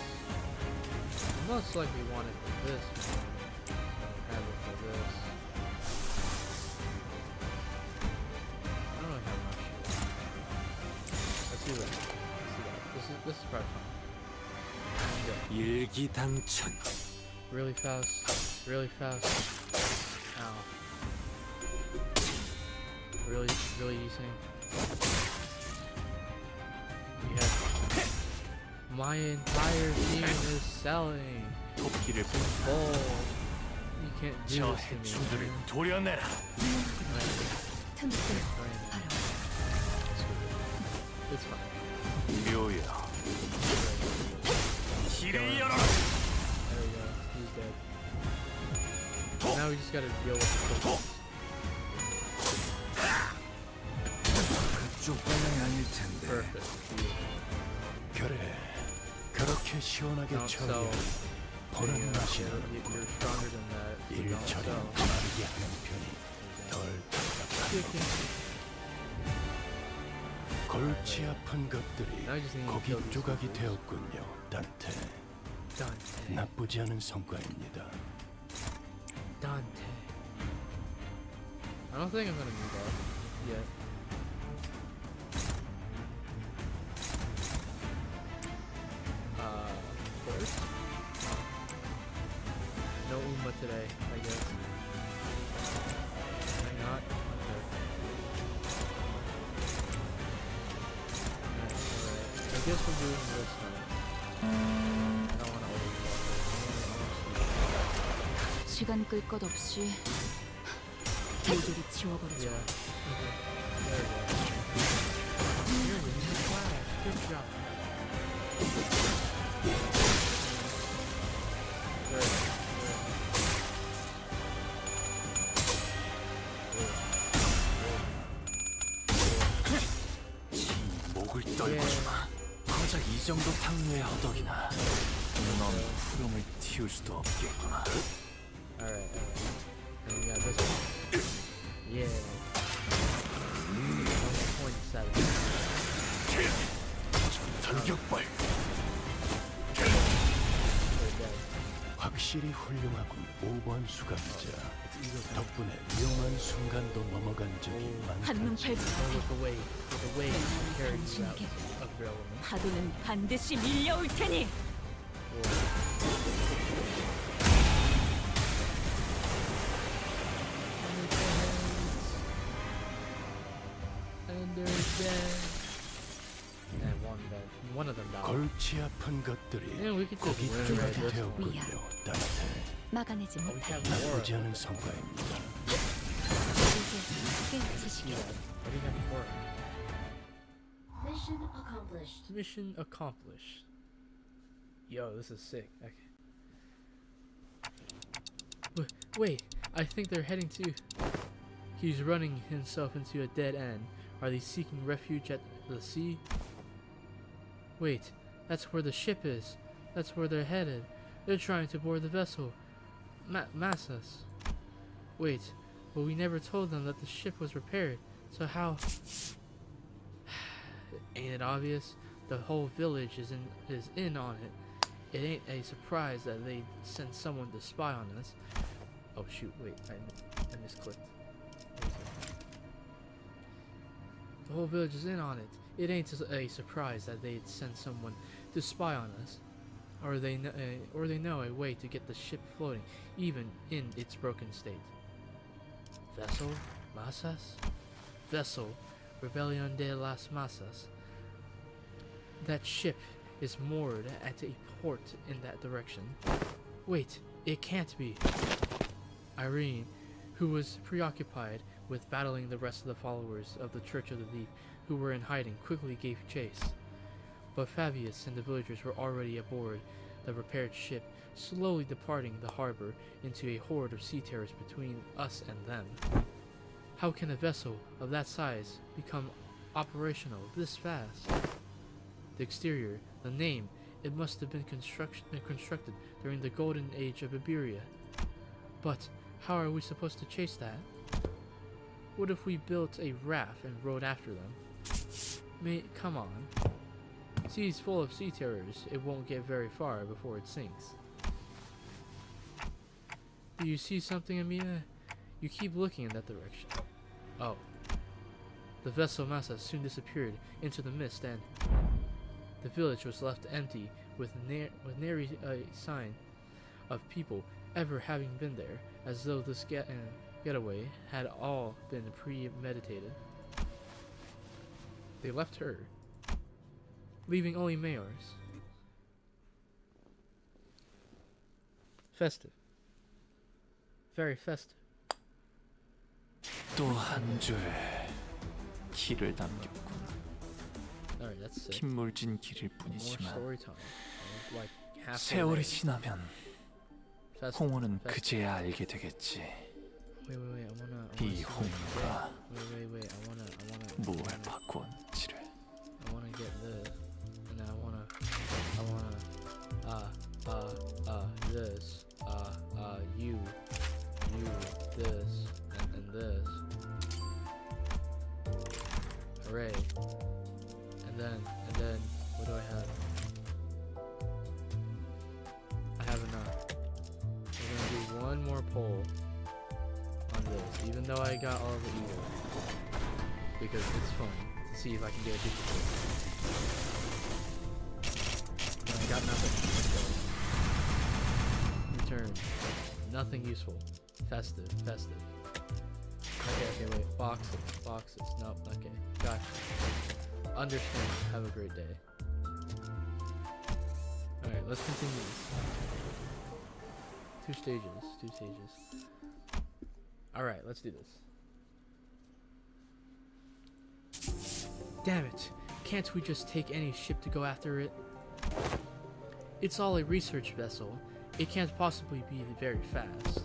We most likely want it for this one. Don't have it for this. I don't really have much. Let's do that. This is probably fine. And go. 일기당천. Really fast. Really fast. Ow. Really using. We have my entire team is selling. 토끼를 Bull. You can't do 저 this to me. 해충들을 man. 도려내라. It's fine. 묘야. 길을 열어라. There we go. He's dead. Now we just gotta deal with the focus. 그쪽 방향이 아닐 텐데. Perfect. 그래. 그렇게 시원하게 Don't sell. 처리해. 보는 맛이 You're 나는군. stronger than that. You 일 don't 처리는 sell. 빠르게 하는 편이 덜 답답한 골치 아픈 것들이 Now you just need to 고기 kill these 조각이 people. 되었군요, 단테. Dante. 나쁘지 않은 성과입니다. Dante. I don't think I'm gonna need that yet. First? No Uma today, I guess. Why not? Okay. Alright. I guess we're doing this now. I don't wanna overwatch it. 시간 끌 것 없이 모조리 지워버리죠. Yeah. Okay. There we go. You're in the class. Good job. Good. 목을 떨궈주마. 고작 이 정도 탕류의 허덕이나. 넌 후렴을 틔울 수도 없겠구나. Alright, alright. And we got this one. Yeah. Point seven. 전격발. We're dead. 확실히 훌륭하군, 5번 수감자. 덕분에 위험한 순간도 넘어간 적이 한눈 많다. 팔지 Or with the way carrying 당신에게 out of relevance. 파도는 반드시 밀려올 테니. And they're dead. And one dead. One of them died. 골치 아픈 것들이 Yeah, we could just 고기 win 조각이 right this one. 되었군요, 단테. 막아내지 Oh, we 못해. have more. 나쁘지 않은 성과입니다. 이제 깨지시게. What do you have for? Mission accomplished. Mission accomplished. Yo, this is sick. Okay. Wait, I think they're heading to... He's running himself into a dead end. Are they seeking refuge at the sea? Wait, that's where the ship is. That's where they're headed. They're trying to board the vessel. Mass us. Wait, but we never told them that the ship was repaired. So how... Ain't it obvious? The whole village is in on it. It ain't a surprise that they sent someone to spy on us. Oh shoot, wait, I misclicked. The whole village is in on it. It ain't a surprise that they'd send someone to spy on us. Or they know a way to get the ship floating, even in its broken state. Vessel? Masas? Vessel. Rebellion de las Masas. That ship is moored at a port in that direction. Wait, it can't be. Irene, who was preoccupied with battling the rest of the followers of the Church of the Deep who were in hiding, quickly gave chase. But Fabius and the villagers were already aboard the repaired ship, slowly departing the harbor into a horde of sea terrors between us and them. How can a vessel of that size become operational this fast? The exterior, the name, it must have been constructed during the golden age of Iberia. But how are we supposed to chase that? What if we built a raft and rowed after them? Come on. Seas full of sea terrors, it won't get very far before it sinks. Do you see something, Amina? You keep looking in that direction. Oh. The vessel Massa soon disappeared into the mist, and the village was left empty with nary a sign of people ever having been there, as though this getaway had all been premeditated. They left her, leaving only Mayors. Festive. Very festive. 또 한 줄 길을 남겼군. Alright, that's sick. 핏물진 길일 More 뿐이지만 story time. Like half 세월이 지나면 홍호는 그제야 알게 되겠지. Wait, I wanna 이 see 홍로가 wait, I wanna 뭘 바꿔왔는지를. I wanna get this, and I wanna, this, you, this, and this. Hooray! And then, what do I have? I have enough. We're gonna do one more poll on this, even though I got all of the evil, because it's fun to see if I can get a duplicate. And I got nothing. Let's go. Return. Nothing useful. Festive. Okay, wait. Boxes. Nope, okay. Gotcha. Understand. Have a great day. Alright, let's continue this. Two stages. Alright, let's do this. Damn it! Can't we just take any ship to go after it? It's all a research vessel. It can't possibly be very fast.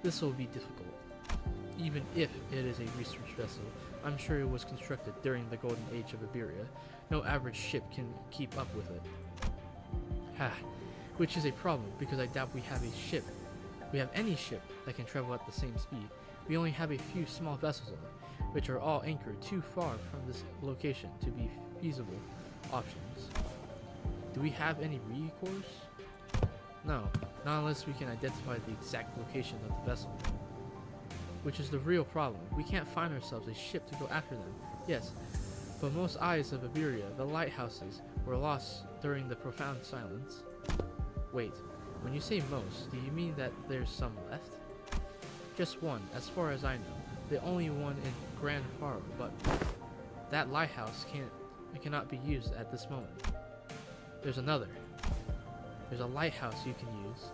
This will be difficult. Even if it is a research vessel, I'm sure it was constructed during the golden age of Iberia. No average ship can keep up with it. Ha! Which is a problem, because I doubt we have any ship that can travel at the same speed. We only have a few small vessels left, which are all anchored too far from this location to be feasible options. Do we have any recourse? No, not unless we can identify the exact location of the vessel. Which is the real problem. We can't find ourselves a ship to go after them. Yes, but most eyes of Iberia, the lighthouses, were lost during the profound silence. Wait, when you say most, do you mean that there's some left? Just one, as far as I know. The only one in Grand Faro, but that lighthouse cannot be used at this moment. There's another. There's a lighthouse you can use.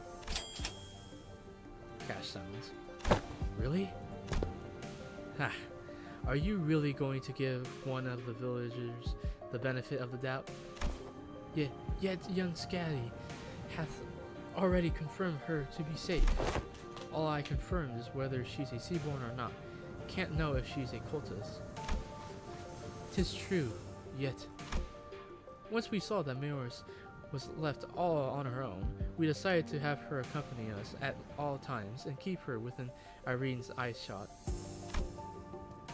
Cash sounds. Really? Ha! Are you really going to give one of the villagers the benefit of the doubt? Yet young Scatty hath already confirmed her to be safe. All I confirmed is whether she's a seaborn or not. Can't know if she's a cultist. 'Tis true, yet once we saw that Mayoris was left all on her own, we decided to have her accompany us at all times and keep her within Irene's eyeshot.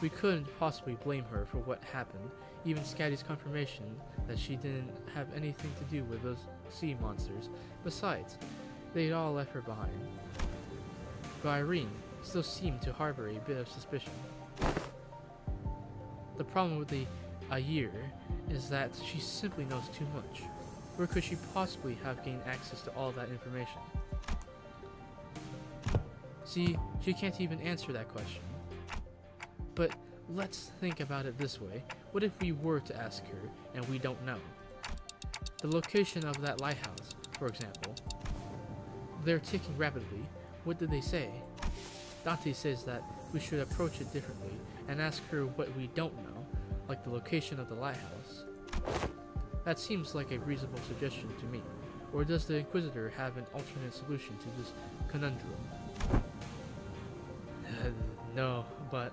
We couldn't possibly blame her for what happened, even Scatty's confirmation that she didn't have anything to do with those sea monsters. Besides, they'd all left her behind. But Irene still seemed to harbor a bit of suspicion. The problem with the Ayer is that she simply knows too much. Where could she possibly have gained access to all that information? See, she can't even answer that question. But let's think about it this way. What if we were to ask her and we don't know? The location of that lighthouse, for example. They're ticking rapidly. What did they say? Dante says that we should approach it differently and ask her what we don't know, like the location of the lighthouse. That seems like a reasonable suggestion to me. Or does the Inquisitor have an alternate solution to this conundrum? No, but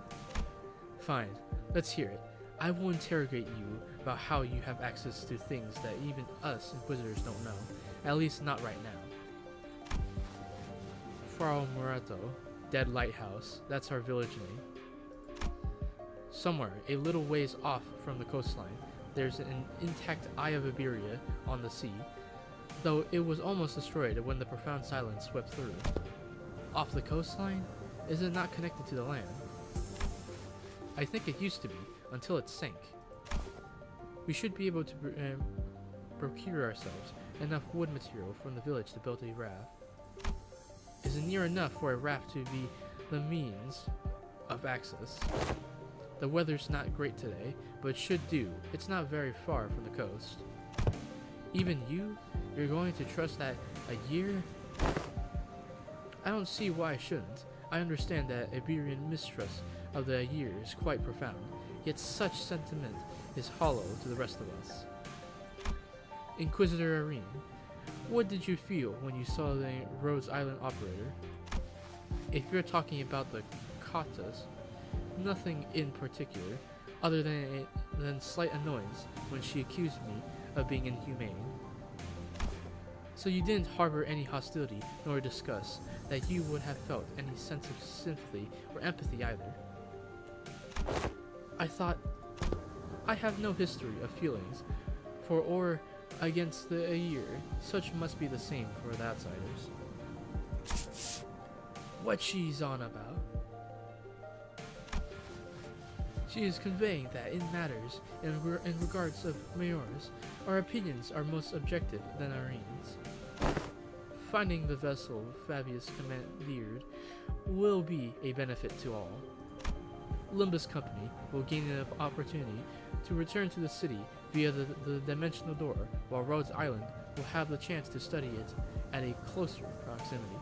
fine, let's hear it. I will interrogate you about how you have access to things that even us Inquisitors don't know, at least not right now. Faro Morato, Dead Lighthouse, that's our village name. Somewhere, a little ways off from the coastline, there's an intact Eye of Iberia on the sea, though it was almost destroyed when the profound silence swept through. Off the coastline? Is it not connected to the land? I think it used to be, until it sank. We should be able to procure ourselves enough wood material from the village to build a raft. Is it near enough for a raft to be the means of access? The weather's not great today, but it should do. It's not very far from the coast. Even you're going to trust that a year? I don't see why I shouldn't. I understand that Iberian mistrust of the year is quite profound, yet such sentiment is hollow to the rest of us. Inquisitor Irene, What did you feel when you saw the Rhodes Island operator? If you're talking about the katas, nothing in particular, other than slight annoyance when she accused me of being inhumane. So you didn't harbor any hostility nor disgust that you would have felt any sense of sympathy or empathy either. I thought, I have no history of feelings for or against the Air. Such must be the same for the outsiders. What she's on about? She is conveying that in matters in regards of mayors, our opinions are most objective than Irene's. Finding the vessel Fabius commandeered will be a benefit to all. Limbus Company will gain an opportunity to return to the city via the dimensional door, while Rhodes Island will have the chance to study it at a closer proximity.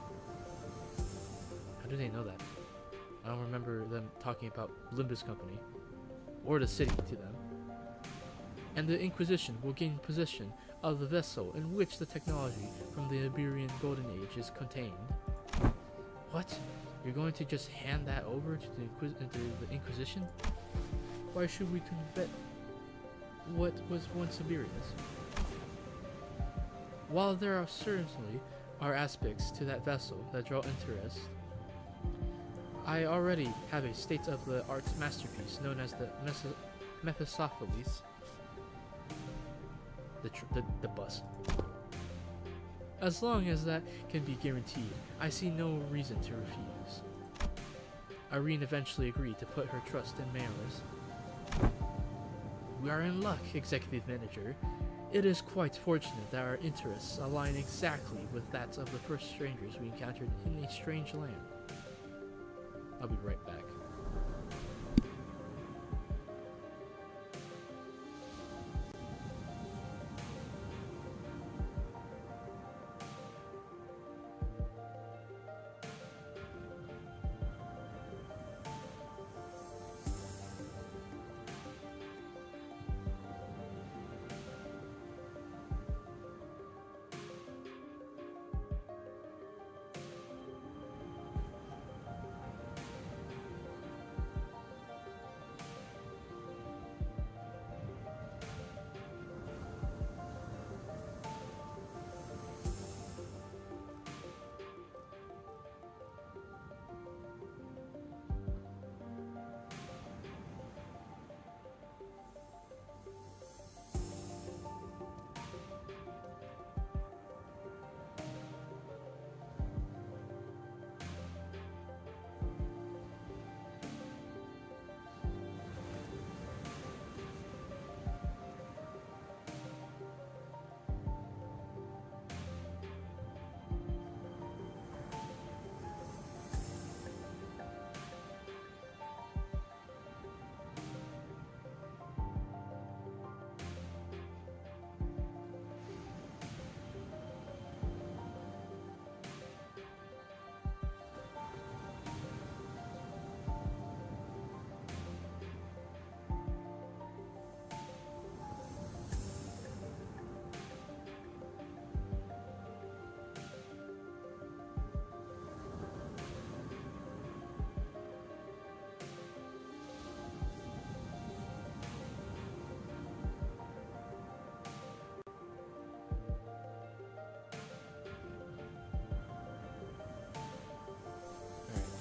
How do they know that? I don't remember them talking about Limbus Company or the city to them. And the Inquisition will gain possession of the vessel in which the technology from the Iberian Golden Age is contained. What? You're going to just hand that over to the Inquisition? Why should we covet what was once Iberia's? While there are certainly aspects to that vessel that draw interest, I already have a state-of-the-art masterpiece known as the Mephistopheles. The bus. As long as that can be guaranteed, I see no reason to refuse. Irene eventually agreed to put her trust in Mayors. We are in luck, Executive Manager. It is quite fortunate that our interests align exactly with that of the first strangers we encountered in a strange land. I'll be right back.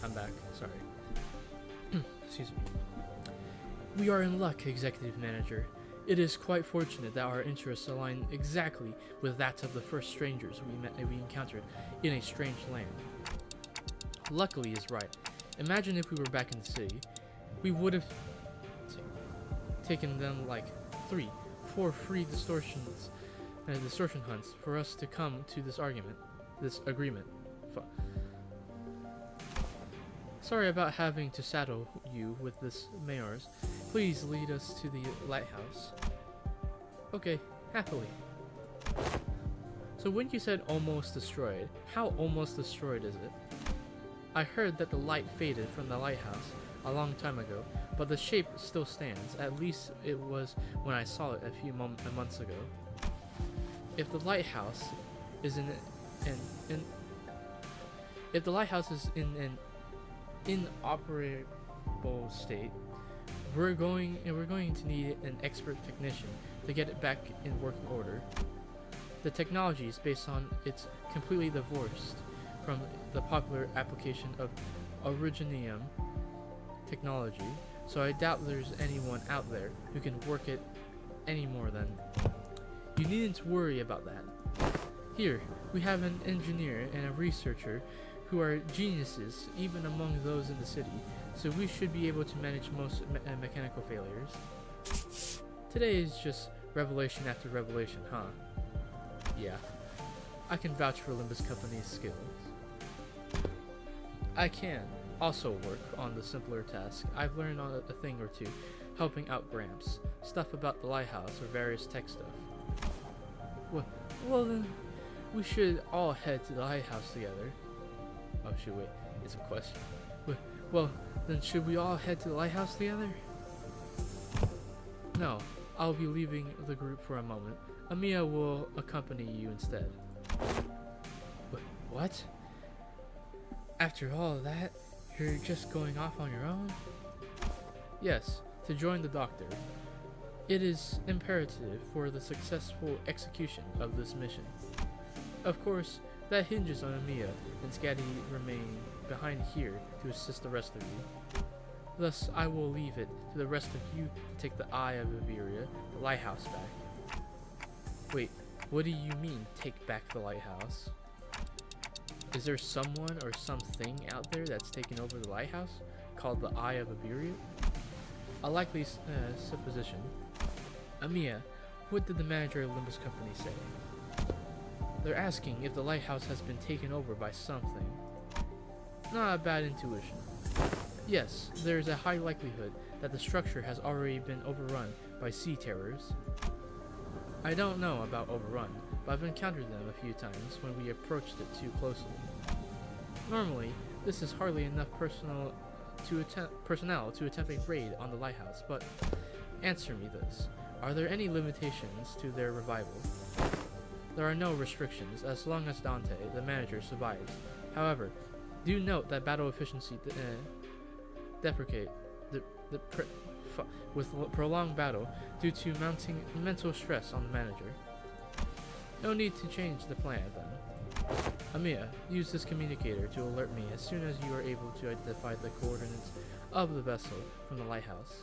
I'm back. Sorry. Excuse me. We are in luck, Executive Manager. It is quite fortunate that our interests align exactly with that of the first strangers we encountered in a strange land. Luckily is right. Imagine if we were back in the city. We would have taken them like 3, 4 free distortion hunts for us to come to this agreement. Sorry about having to saddle you with this, Mayors. Please lead us to the lighthouse. Okay, happily. So when you said almost destroyed, how almost destroyed is it? I heard that the light faded from the lighthouse a long time ago, but the shape still stands. At least it was when I saw it a few months ago. If the lighthouse is if the lighthouse is in an inoperable state, we're going to need an expert technician to get it back in working order. The technology is based on it's completely divorced from the popular application of originium technology, so I doubt there's anyone out there who can work it any more than. You needn't worry about that. Here, we have an engineer and a researcher who are geniuses even among those in the city, so we should be able to manage most mechanical failures. Today is just revelation after revelation, huh? Yeah, I can vouch for Limbus Company's skills. I can also work on the simpler tasks. I've learned on a thing or two, helping out Gramps, stuff about the lighthouse or various tech stuff. Well then, we should all head to the lighthouse together. Oh shoot, wait, it's a question. Well, then should we all head to the lighthouse together? No, I'll be leaving the group for a moment. Amiya will accompany you instead. What? After all of that, you're just going off on your own? Yes, to join the doctor. It is imperative for the successful execution of this mission. Of course, that hinges on Amiya and Scatty remaining behind here to assist the rest of you. Thus, I will leave it to the rest of you to take the Eye of Iberia, the lighthouse, back. Wait, what do you mean, take back the lighthouse? Is there someone or something out there that's taken over the lighthouse, called the Eye of Iberia? A likely supposition. Amiya, what did the manager of Limbus Company say? They're asking if the lighthouse has been taken over by something. Not a bad intuition. Yes, there is a high likelihood that the structure has already been overrun by sea terrors. I don't know about overrun, but I've encountered them a few times when we approached it too closely. Normally, this is hardly enough personnel to attempt a raid on the lighthouse, but answer me this. Are there any limitations to their revival? There are no restrictions as long as Dante, the manager, survives. However, do note that battle efficiency deprecate with prolonged battle due to mounting mental stress on the manager. No need to change the plan then. Amiya, use this communicator to alert me as soon as you are able to identify the coordinates of the vessel from the lighthouse.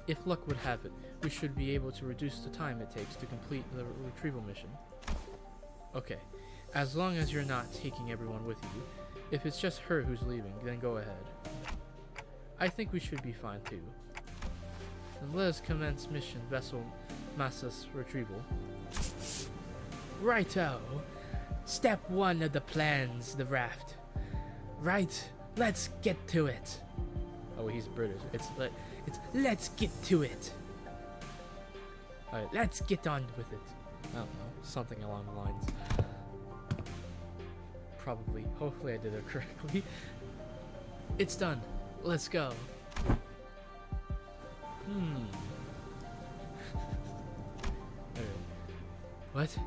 If luck would have it, we should be able to reduce the time it takes to complete the retrieval mission. Okay, as long as you're not taking everyone with you. If it's just her who's leaving, then go ahead. I think we should be fine too. Then let us commence mission vessel Massa's retrieval. Righto! Step 1 of the plans, the raft. Right, let's get to it. Oh, he's British. It's let's get to it. Alright, let's get on with it. I don't know, something along the lines. Probably. Hopefully I did it correctly. It's done. Let's go. What?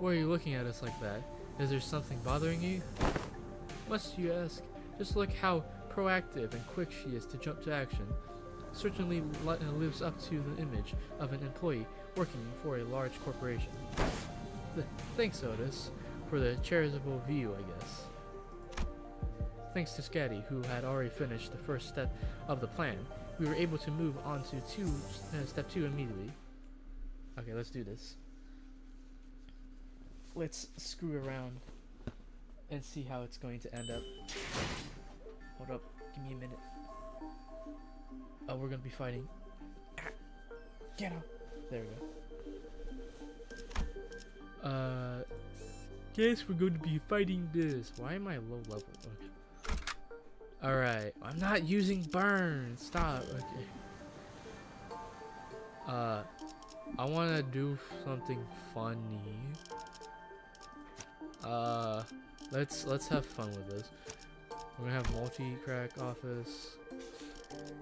Why are you looking at us like that? Is there something bothering you? Must you ask? Just look how proactive and quick she is to jump to action. Certainly lives up to the image of an employee working for a large corporation. Thanks, Otis, for the charitable view, I guess. Thanks to Scatty, who had already finished the first step of the plan, we were able to move on to step 2 immediately. Okay, let's do this. Let's screw around and see how it's going to end up. Hold up, give me a minute. Oh, we're gonna be fighting. Get up! There we go. Guess we're going to be fighting this. Why am I low level? Okay. Alright, I'm not using burn. Stop. Okay. I want to do something funny. Let's have fun with this. We're gonna have multi-crack office.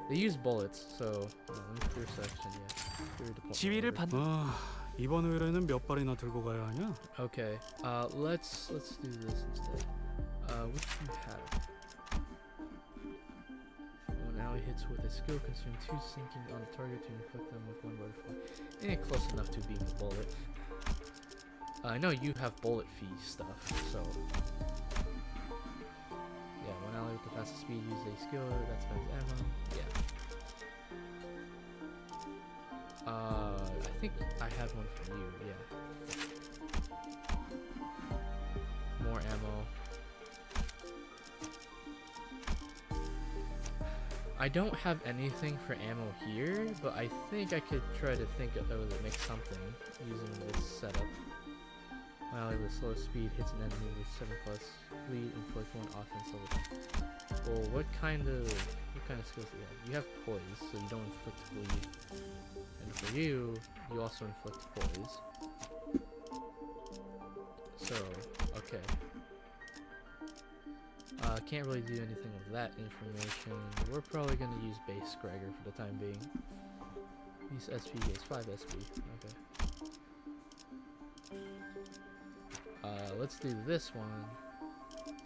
They use bullets, so let me clear section. Yeah. Clear deployment. 지휘를 받. 이번 의뢰는 몇 발이나 들고 가야 하냐? Okay. Let's do this instead. What do you have? When ally hits with a skill, consume 2 sinking on the target to inflict them with 1 butterfly. Ain't close enough to being a bullet. I know you have bullet fee stuff, so yeah. When ally with the fastest speed uses a skill that spends ammo. Yeah. I think I have one for you. Yeah. More ammo. I don't have anything for ammo here, but I think I could try to think of make something using this setup. Ally with slow speed hits an enemy with 7+ lead, inflict 1 offense level. Well, what kind of skills do you have? You have poise, so you don't inflict bleed. And for you, you also inflict poise. So, okay. Can't really do anything with that information. We're probably gonna use base Gregor for the time being. Use SP gains 5 SP. Okay. Let's do this one.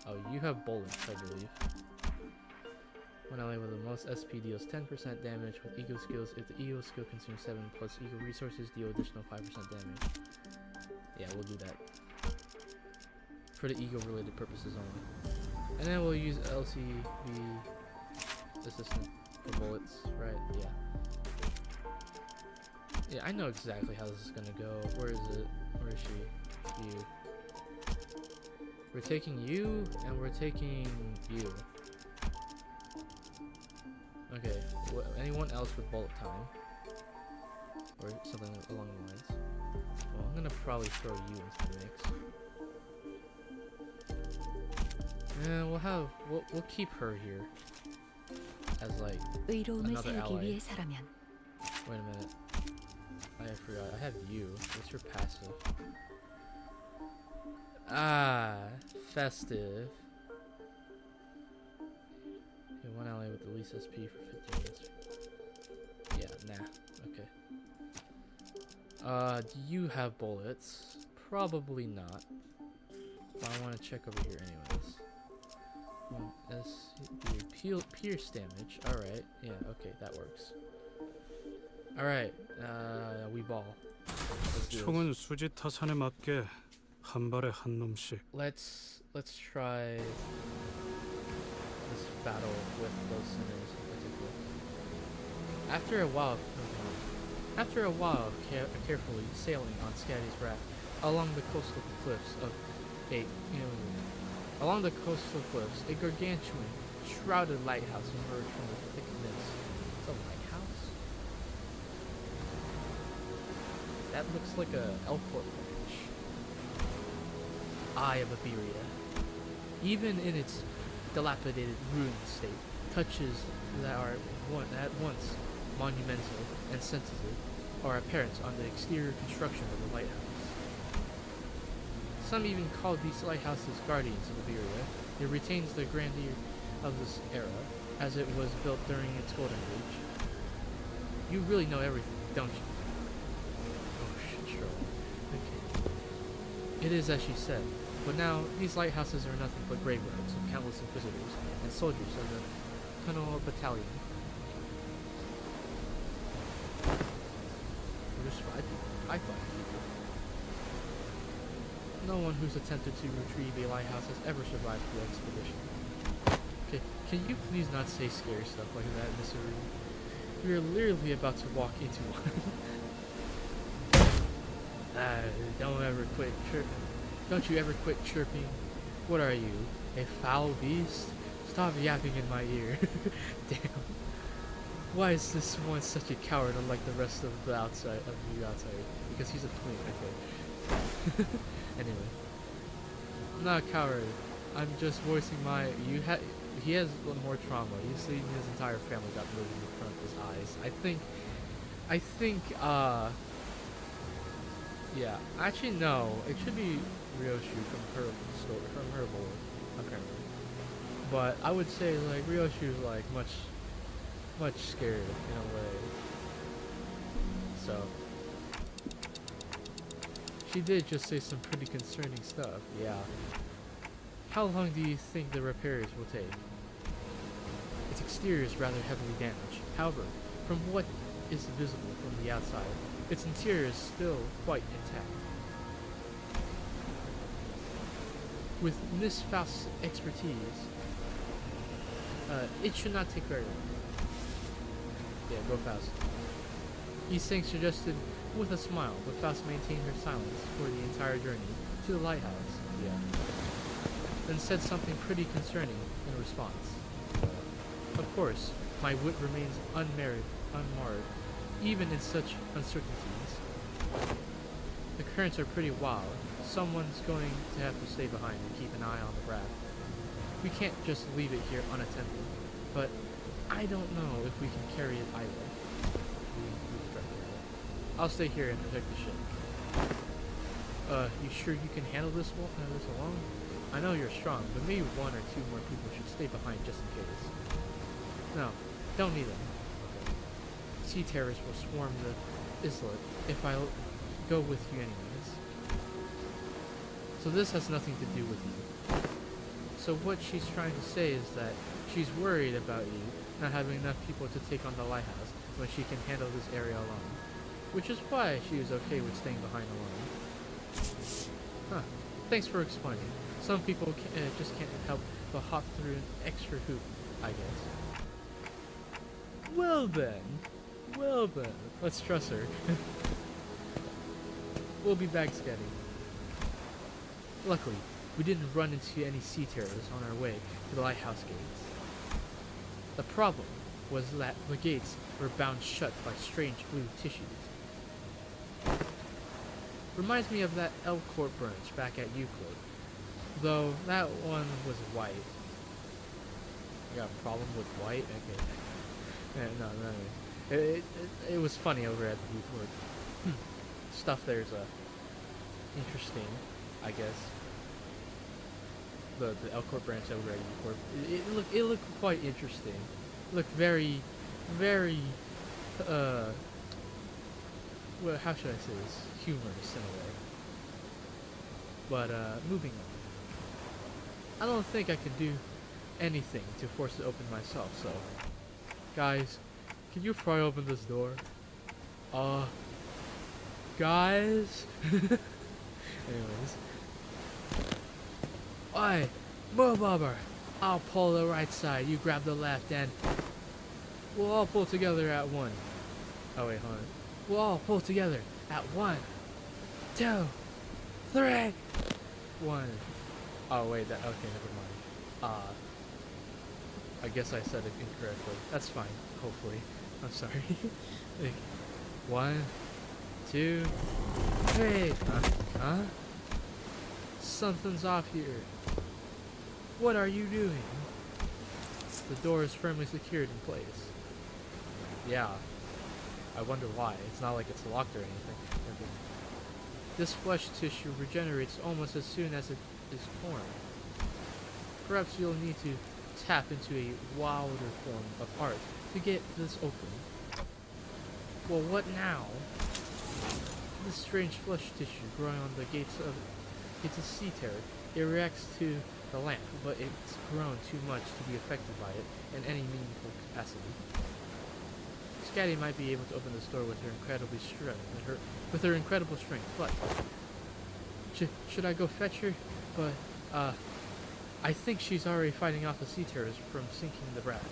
Oh, you have bullets, I believe. When ally with the most SP deals 10% damage with ego skills. If the ego skill consumes 7 plus ego resources, deal additional 5% damage. Yeah, we'll do that. For the ego related purposes only. And then we'll use LCB assistant for bullets, right? Yeah. Yeah, I know exactly how this is gonna go. Where is it? Where is she? You. We're taking you, and we're taking you. Okay, anyone else with bullet time? Or something along the lines? Well, I'm gonna probably throw you into the mix. And we'll keep her here. As like, 의로움을 another 세우기 ally. 위해서라면 Wait a minute. I forgot. I have you. What's your passive? Ah, festive. Okay, one ally with the least SP for 15 minutes. Yeah, nah. Okay. Do you have bullets? Probably not. But I want to check over here anyways. Pierce damage. Alright. Yeah, okay, that works. Alright, we ball. Let's do 총은 수지 타산에 맞게 한 발에 한 놈씩. Let's try this battle with those sinners in particular. After a while, carefully sailing on Scatty's raft along the coastal cliffs, a gargantuan, shrouded lighthouse emerged from the thick mist. It's a lighthouse? That looks like a Elport branch. Eye of Iberia. Even in its dilapidated, ruined state, touches that are at once monumental and sensitive are apparent on the exterior construction of the lighthouse. Some even call these lighthouses guardians of Iberia. It retains the grandeur of this era, as it was built during its golden age. You really know everything, don't you? Oh shit, sure. Okay. It is as she said, but now these lighthouses are nothing but graveyards of countless inquisitors and soldiers of the Tunnel Battalion. There's 5 people. I thought. No one who's attempted to retrieve a lighthouse has ever survived the expedition. Okay, can you please not say scary stuff like that, Mr. Reed? We are literally about to walk into one. Don't you ever quit chirping. What are you, a foul beast? Stop yapping in my ear. Damn. Why is this one such a coward unlike the rest of the outside? Because he's a twin, okay. Anyway, I'm not a coward. I'm just voicing my. He has more trauma. You see, his entire family got murdered in front of his eyes. I think. Yeah. Actually, no. It should be Ryoshi from her story, from her lore, apparently. But I would say like Ryoshi is like much scared in a way. So. She did just say some pretty concerning stuff, yeah. How long do you think the repairs will take? Its exterior is rather heavily damaged. However, from what is visible from the outside, its interior is still quite intact. With Miss Faust's expertise, it should not take very long. Yeah, go Faust. These things suggested with a smile, but Faust maintained her silence for the entire journey to the lighthouse. Yeah. Then said something pretty concerning in response. Of course, my wit remains unmarred, even in such uncertainties. The currents are pretty wild. Someone's going to have to stay behind and keep an eye on the raft. We can't just leave it here unattended, but I don't know if we can carry it either. I'll stay here and protect the ship. You sure you can handle this alone? I know you're strong, but maybe one or two more people should stay behind just in case. No, don't need them. Okay. Sea terrors will swarm the islet if I go with you anyways. So this has nothing to do with you. So what she's trying to say is that she's worried about you not having enough people to take on the lighthouse when she can handle this area alone. Which is why she was okay with staying behind alone. Huh. Thanks for explaining. Some people just can't help but hop through an extra hoop, I guess. Well then. Let's trust her. We'll be back steady. Luckily, we didn't run into any sea terrors on our way to the lighthouse gates. The problem was that the gates were bound shut by strange blue tissues. Reminds me of that Elcourt branch back at Euclid, though that one was white. You got a problem with white? Okay. Yeah, no. It was funny over at the Euclid. Stuff there's interesting, I guess. The Elcourt branch over at Euclid. It looked quite interesting. It looked very, well, how should I say this? Humorous in a way. But moving on. I don't think I can do anything to force it open myself, so guys, can you pry open this door? Guys? Anyways. Oi, move over. I'll pull the right side, you grab the left, and we'll all pull together at one. Oh wait, hold on. We'll all pull together at 1, 2, 3, 1. Oh wait, okay, never mind. I guess I said it incorrectly. That's fine, hopefully. I'm sorry. Like, 1, 2, 3. Huh? Something's off here. What are you doing? The door is firmly secured in place. Yeah. I wonder why. It's not like it's locked or anything. Okay. This flesh tissue regenerates almost as soon as it is formed. Perhaps you'll need to tap into a wilder form of art to get this open. Well, what now? This strange flesh tissue growing on the gates of it's a sea terror. It reacts to the lamp, but it's grown too much to be affected by it in any meaningful capacity. Scatty might be able to open this door with her incredible strength, but should I go fetch her? But I think she's already fighting off the sea terrors from sinking the raft.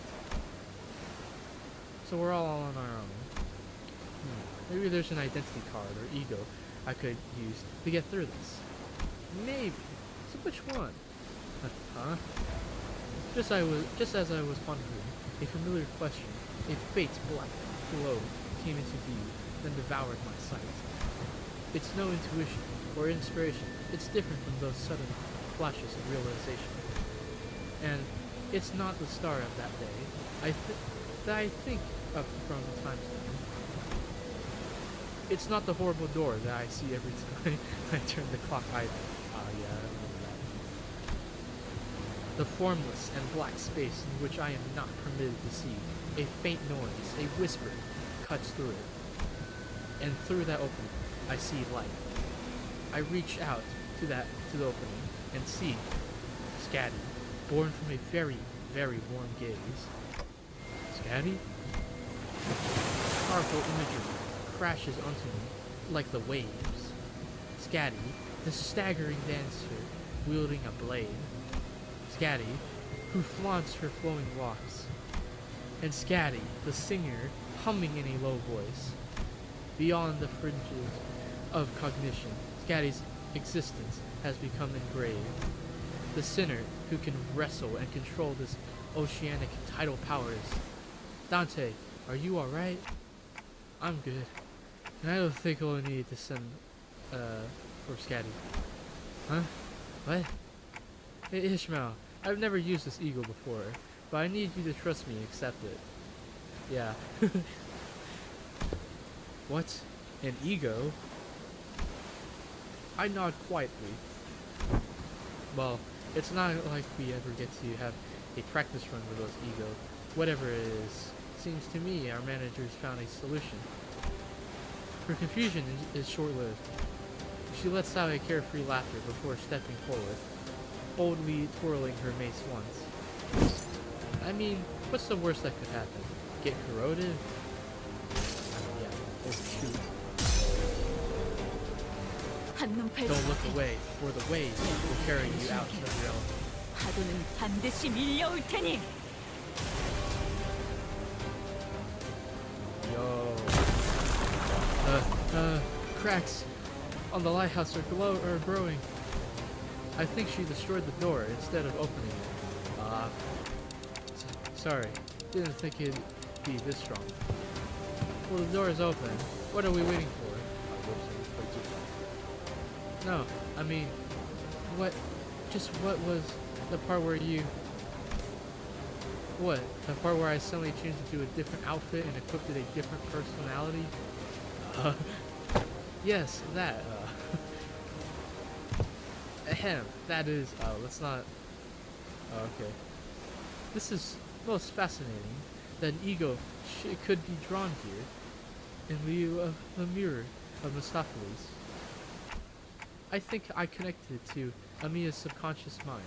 So we're all on our own. Maybe there's an identity card or ego I could use to get through this. Maybe. So which one? Huh? Just as I was pondering, a familiar question, a faint black glow came into view, then devoured my sight. It's no intuition or inspiration. It's different from those sudden flashes of realization. And it's not the star of that day that I think of from time to time. It's not the horrible door that I see every time I turn the clock either. Yeah, I remember that. The formless and black space in which I am not permitted to see. A faint noise, a whisper, cuts through it. And through that opening, I see light. I reach out to the opening and see Scatty, born from a very, very warm gaze. Scatty? Powerful imagery crashes onto me like the waves. Scatty, the staggering dancer wielding a blade. Scatty, who flaunts her flowing locks. And Scatty, the singer, humming in a low voice. Beyond the fringes of cognition, Scatty's existence has become engraved. The sinner who can wrestle and control this oceanic tidal powers. Dante, are you alright? I'm good. And I don't think we'll need to send, for Scatty. Huh? What? Hey Ishmael, I've never used this eagle before, but I need you to trust me and accept it. Yeah. What? An ego? I nod quietly. Well, it's not like we ever get to have a practice run with those ego. Whatever it is, seems to me our managers found a solution. Her confusion is short-lived. She lets out a carefree laughter before stepping forward, boldly twirling her mace once. I mean, what's the worst that could happen? Get corroded? Yeah, or shoot. Don't look away, for the waves will carry you out to the realm. 파도는 반드시 밀려올 테니. Yo. Cracks on the lighthouse are growing. I think she destroyed the door instead of opening it. Sorry, didn't think it'd be this strong. Well, the door is open. What are we waiting for? No, I mean, what was the part where you... What? The part where I suddenly changed into a different outfit and equipped with a different personality? Yes, that, ahem, that is, let's not... okay. This is most fascinating, that an ego could be drawn here, in lieu of the mirror of Mistopheles. I think I connected to Amiya's subconscious mind.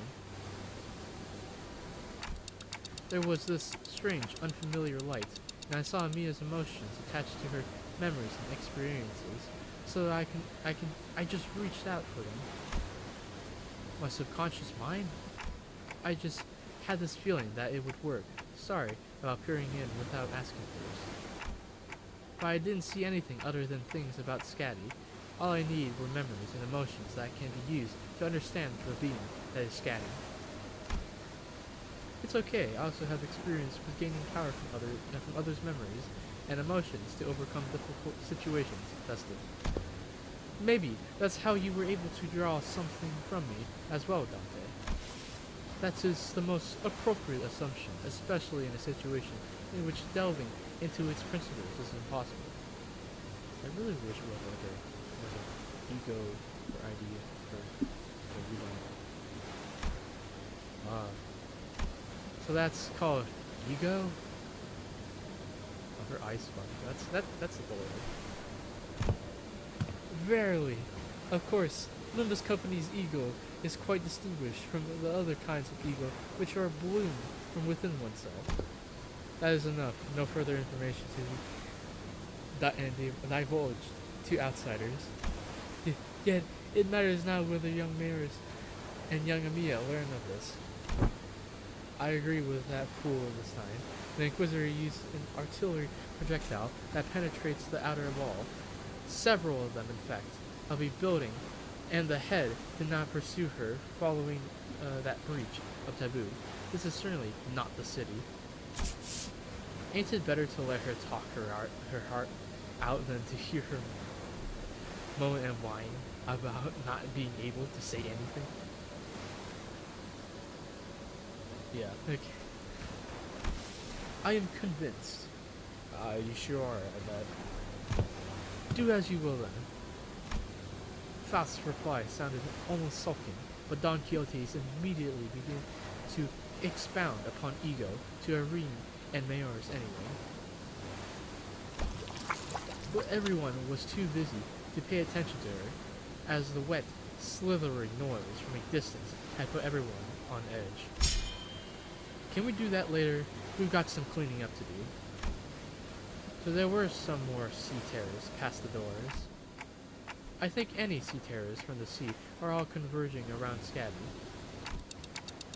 There was this strange, unfamiliar light, and I saw Amiya's emotions attached to her memories and experiences, so that I just reached out for them. My subconscious mind? I just had this feeling that it would work. Sorry about peering in without asking first. But I didn't see anything other than things about Scatty. All I need were memories and emotions that can be used to understand the being that is Scatty. It's okay, I also have experience with gaining power from others' memories and emotions to overcome difficult situations, tested. Maybe that's how you were able to draw something from me as well, Dante. That is the most appropriate assumption, especially in a situation in which delving into its principles is impossible. I really wish we had like an ego or idea for so that's called ego? Oh, her ice spark. That's the bullet. Verily. Of course, Limbus Company's ego is quite distinguished from the other kinds of ego which are bloomed from within oneself. That is enough. No further information to divulge to outsiders. Yet, it matters now whether young Maris and young Amiya learn of this. I agree with that fool this time. The Inquisitor used an artillery projectile that penetrates the outer wall. Several of them, in fact, of a building, and the head did not pursue her following that breach of taboo. This is certainly not the city. Ain't it better to let her talk her heart out than to hear her moan and whine about not being able to say anything? Yeah, okay. I am convinced. You sure are, I bet. Do as you will then. Faust's reply sounded almost sulking, but Don Quixote's immediately began to expound upon ego to Irene and Mayors anyway. But everyone was too busy to pay attention to her. as the wet, slithering noise from a distance had put everyone on edge. Can we do that later? We've got some cleaning up to do. So there were some more sea terrors past the doors. I think any sea terrors from the sea are all converging around Scabby,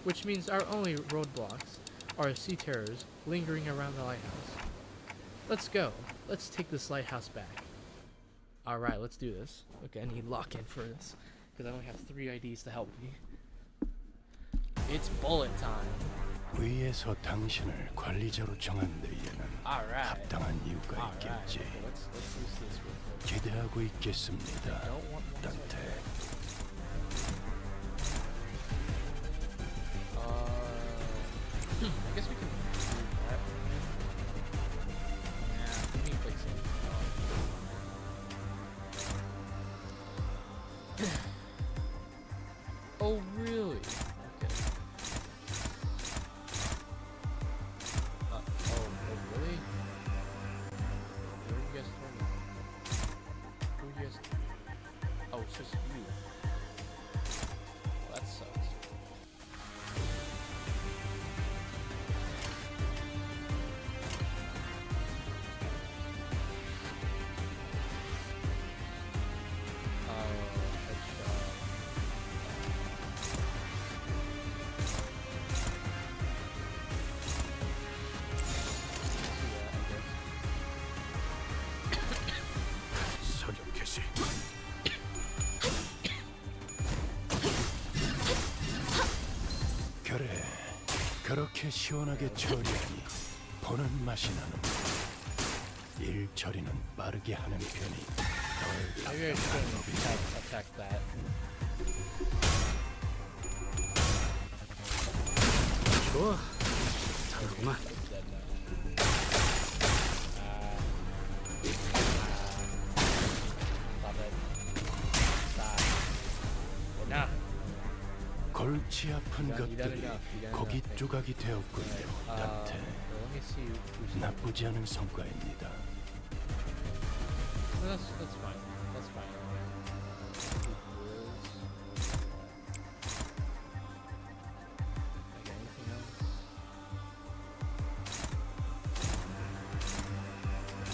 which means our only roadblocks are sea terrors lingering around the lighthouse. Let's go. Let's take this lighthouse back. Alright, let's do this. Okay, I need lock-in for this, because I only have 3 IDs to help me. It's bullet time. 위에서 당신을 관리자로 정한 데에는 Alright. 합당한 이유가 Alright. 있겠지. Okay, let's use this real quick. 기대하고 있겠습니다. I don't want one 단테. I guess we can do that. Yeah, we need like some. Oh really? Okay. Oh really? Where are you guys turning? Who are you guys? Oh, it's just you. Well, that sucks. 사격 개시. 그래, 그렇게 시원하게 처리하니 보는 맛이 나는구나. 일 처리는 빠르게 하는 편이 덜 Maybe I shouldn't have attacked that. 좋아. 잘하구만. It's dead now. Stop it. Stop. Nah. 골치 아픈 You done 것들이 enough. You done 고기 enough. 조각이 되었군요. 단테. Well, let me see who's 나쁘지 않은 성과입니다. That's fine. That's fine. Okay, anything else?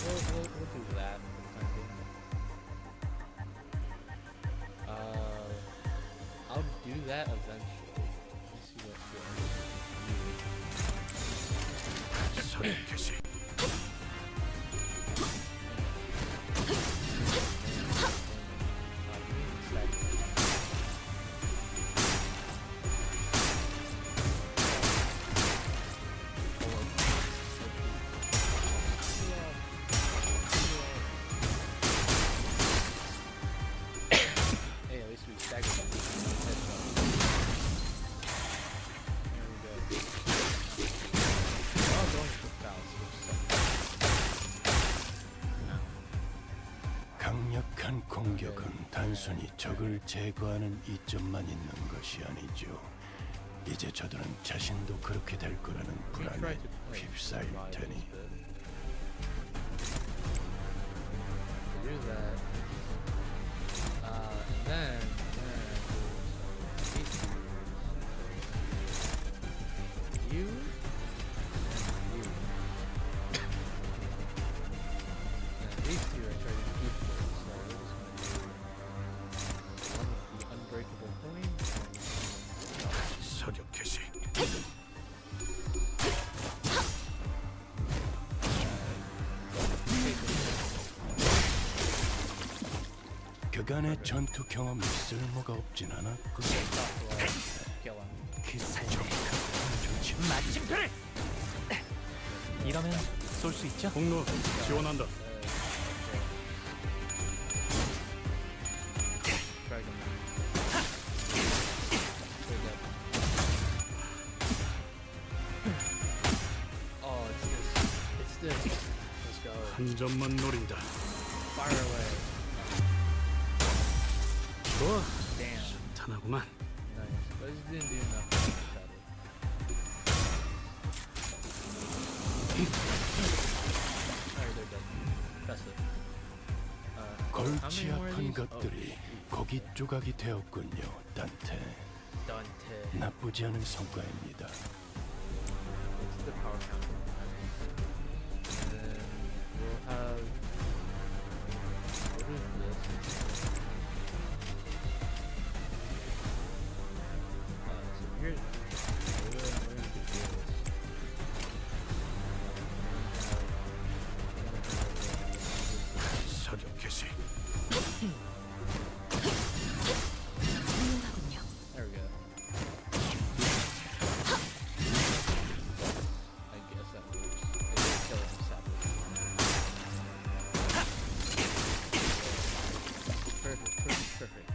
We'll do that for the time being. I'll do that eventually. Let's see what 사격 개시. Hey, at least we staggered them. There we go. Oh, going for fouls. 강력한 공격은 단순히 적을 제거하는 이점만 있는 것이 아니죠. 이제 저들은 자신도 그렇게 될 거라는 불안에 휩싸일 테니. Do that. And then you and you. And these two are trying to keep it, so we're just gonna do one with the unbreakable coin. 사격 개시. 그간의 전투 경험이 쓸모가 없진 않았고. Kill him. 그 삶의 좋지. 마침표를. 이러면 쏠 수 있죠? 공로 지원한다. Dragon. Oh, it's this. It's this. Let's go. 한 점만 노린다. Fire away. 좋아. Damn. 탄하구만. Nice. But it didn't do enough to shatter. Alright, they're dead. That's it. How 골치 many more of 아픈 these? 것들이 Oh, 고기 조각이 되었군요, 단테. Dante. 나쁘지 않은 성과입니다. What's the power counter? And then we'll have. What is this? So here's. We're gonna do this. 사격 개시. 훌륭하군요. There we go. I guess that works. It's killing the sapling. Perfect.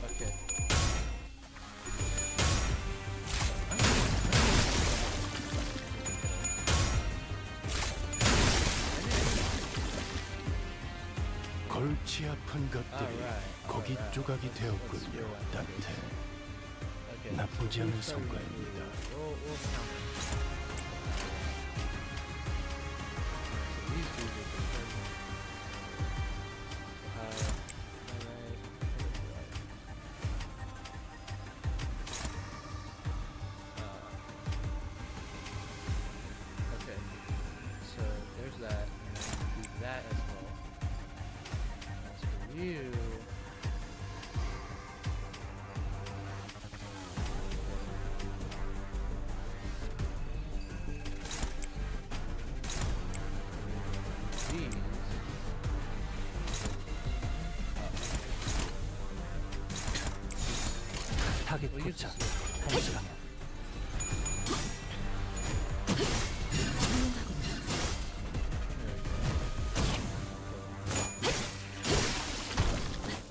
Okay. 골치 아픈 것들이 Alright, 고기 alright. 조각이 Let's 되었군요, go after 단테. this. Okay. 나쁘지 않은 We'll start with 성과입니다. we'll count it. So these dudes are concerned. Okay. So there's that, and then do that as well. As for you. These. 타겟 We'll use 포착. this. 1시 방향.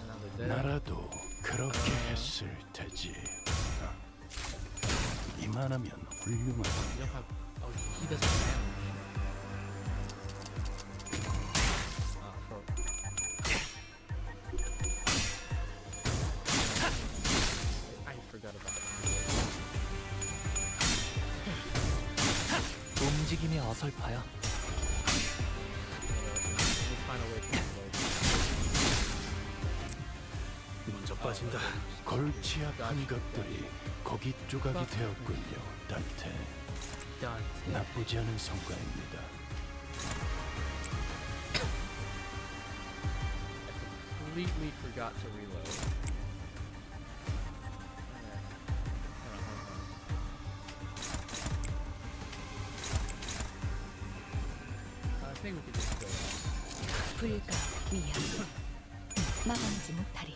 Another dead. 나라도 그렇게 했을 테지. 이만하면 훌륭하군요. You don't have. Oh, he doesn't have damage. Fuck. I forgot about that. 움직임이 어설퍼요. We'll find a way to unload. 먼저 빠진다. 골치 아픈 것들이 고기 조각이 되었군요, 단테. Dante. 나쁘지 않은 성과입니다. I completely forgot to reload. Alright. Hold on. I think we could just go. 불가 위험. 막아내지 못하리.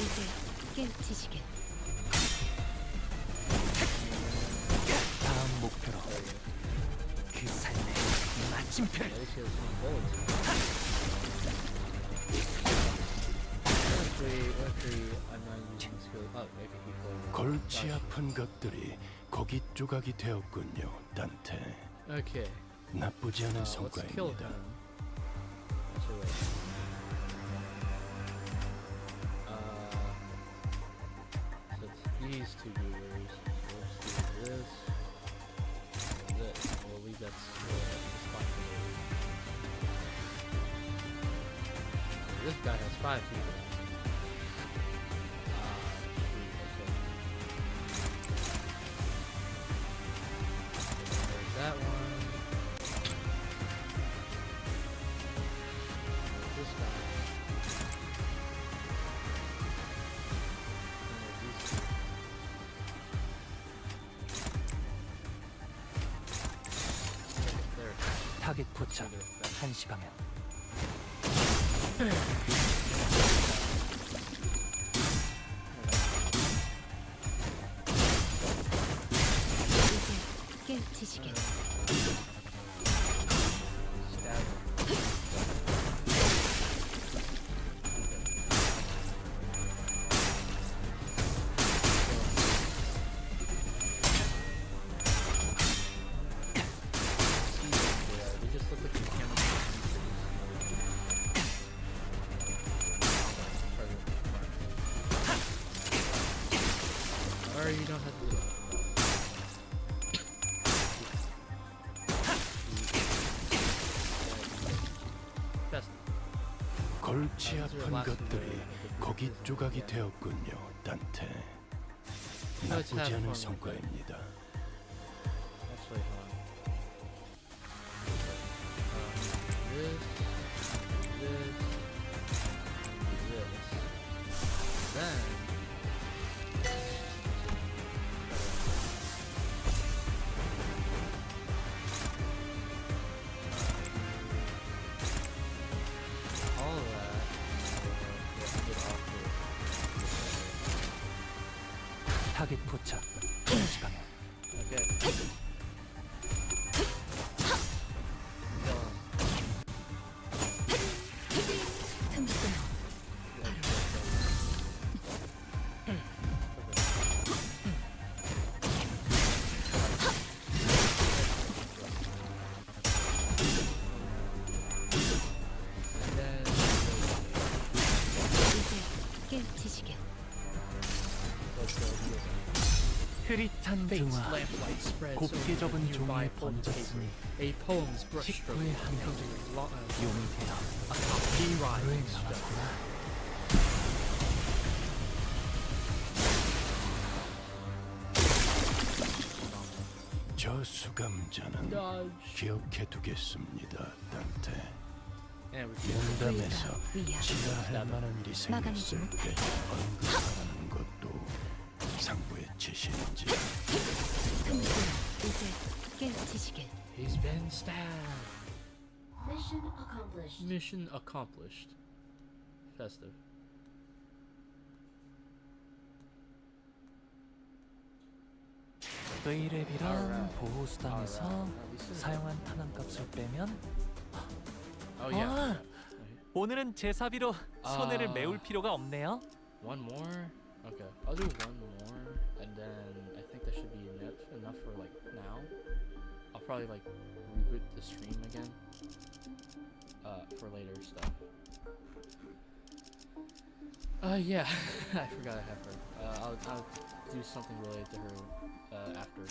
이제 깨우치시길. 다음 목표로 그 삶의 마침표를. 골치 아픈 것들이 고기 조각이 되었군요, 단테. Okay. 나쁘지 않은 Let's kill 성과입니다. him. Actually, wait. So it's these two viewers. So let's do this. And this. We'll leave that spot for later. This guy has 5 people. Okay. There's that one. There's this guy. And there's these two. Okay, there. 타겟 포착. 1시 방향. 이제 깨우치시길. Stab. They just look like the camera. 골치 아픈 것들이 고기 조각이 되었군요, 단테. 나쁘지 않은 성과입니다. Actually, hold on. This. Then. All of that. Get off 타겟 포착. 동시 방향. Okay. Kill him. 틈새. And then 이제 깨우치시게. let's go. 흐릿한 Fate's 등화. lamplight spreads 곱게 over the 접은 nearby 종이 folded 번졌으니 paper. A poem's brushstroke 식구의 한 becomes 용이 되어 he 불을 rises. 남았구나. 저 수감자는 기억해 두겠습니다, 단테. And we 면담에서 위야. 지나할 만한 일이 생겼을 마감하지 때 언급하라는 것도 상부의 지시인지. 틈새. 이제 깨우치시게. He's been stabbed. Mission accomplished. Mission accomplished. Festive. 의뢰비랑 보호수당에서 사용한 탄환값을 빼면 Oh yeah. 아! 오늘은 제사비로 손해를 아. 메울 필요가 없네요. One more. Okay, I'll do one more, and then I think that should be enough for like now. I'll probably like reboot the stream again. For later stuff. Yeah, I forgot I have her. I'll do something related to her after.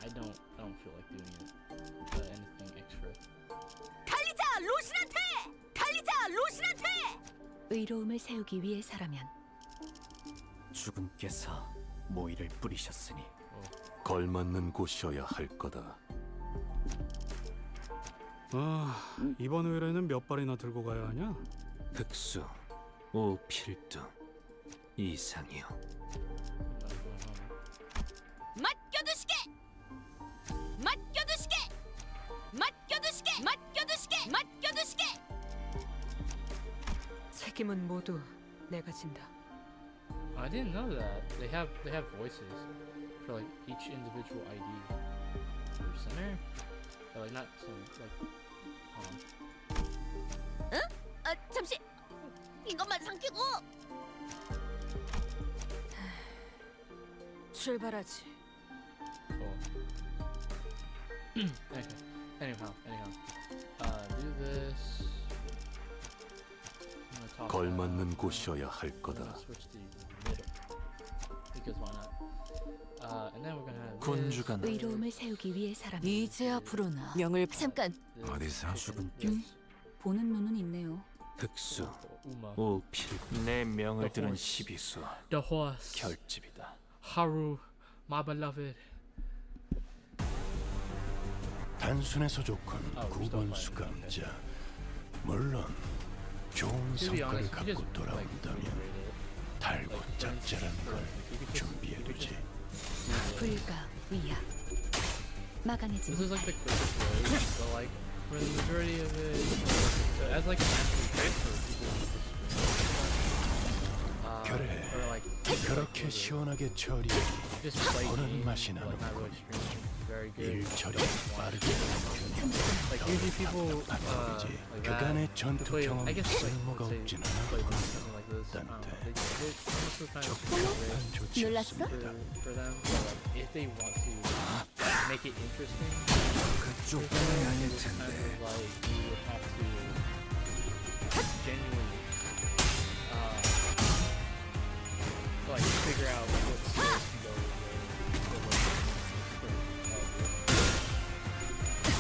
I don't feel like doing it. Anything extra. 달리자 로신한테! 달리자 로신한테! 의로움을 세우기 위해서라면 주군께서 모이를 뿌리셨으니 걸맞는 곳이어야 할 거다. 이번 의뢰는 몇 발이나 들고 가야 하냐? 흑수, 오필두 이상이요. 맡겨두시게! 맡겨두시게! 맡겨두시게! 맡겨두시게! 맡겨두시게! 책임은 모두 내가 진다. I didn't know that. They have voices for like each individual ID. For center? Or like not center, like 응? 잠시 이것만 삼키고 출발하지. cool. anyhow. Do this. I'm gonna talk 걸맞는 곳이어야 할 I'm 거다. gonna switch to middle. Because why not? And then we're gonna have 군주가 나 의로움을 세우기 위해서라면 이제야 부르나. 명을 잠깐 this. 어디서 주군께 보는 눈은 있네요. 흑수, Uma. 오필두 내 명을 들은 시비수 The horse. 결집이다. Haru, my beloved. 단순해서 좋군, 9번 수감자. 물론 좋은 To be 성과를 honest, you just 갖고 like 돌아온다면 reiterate 달고 짭짤한 걸 it. 준비해두지. 불가 위야. 막아내지 This is like 못해. the quickest way, but like for the majority of it, so as like an actual for people who 그래. or like 그렇게 시원하게 처리하기 just play 보는 games, 맛이 but not really 나는군. streaming. Very good. 일 처리 빠르게 Like usually people 바쁘지. like 그간의 that, to 전투 play, 경험 I guess like 쓸모가 let's 없진 say play 않았군. something like this. I don't know. They most of the time it's 적합한 great 조치였습니다. for them. But like if they want to make it interesting, 그쪽만이 아닐 kind of like you would have to genuinely like figure out what skills can go with it.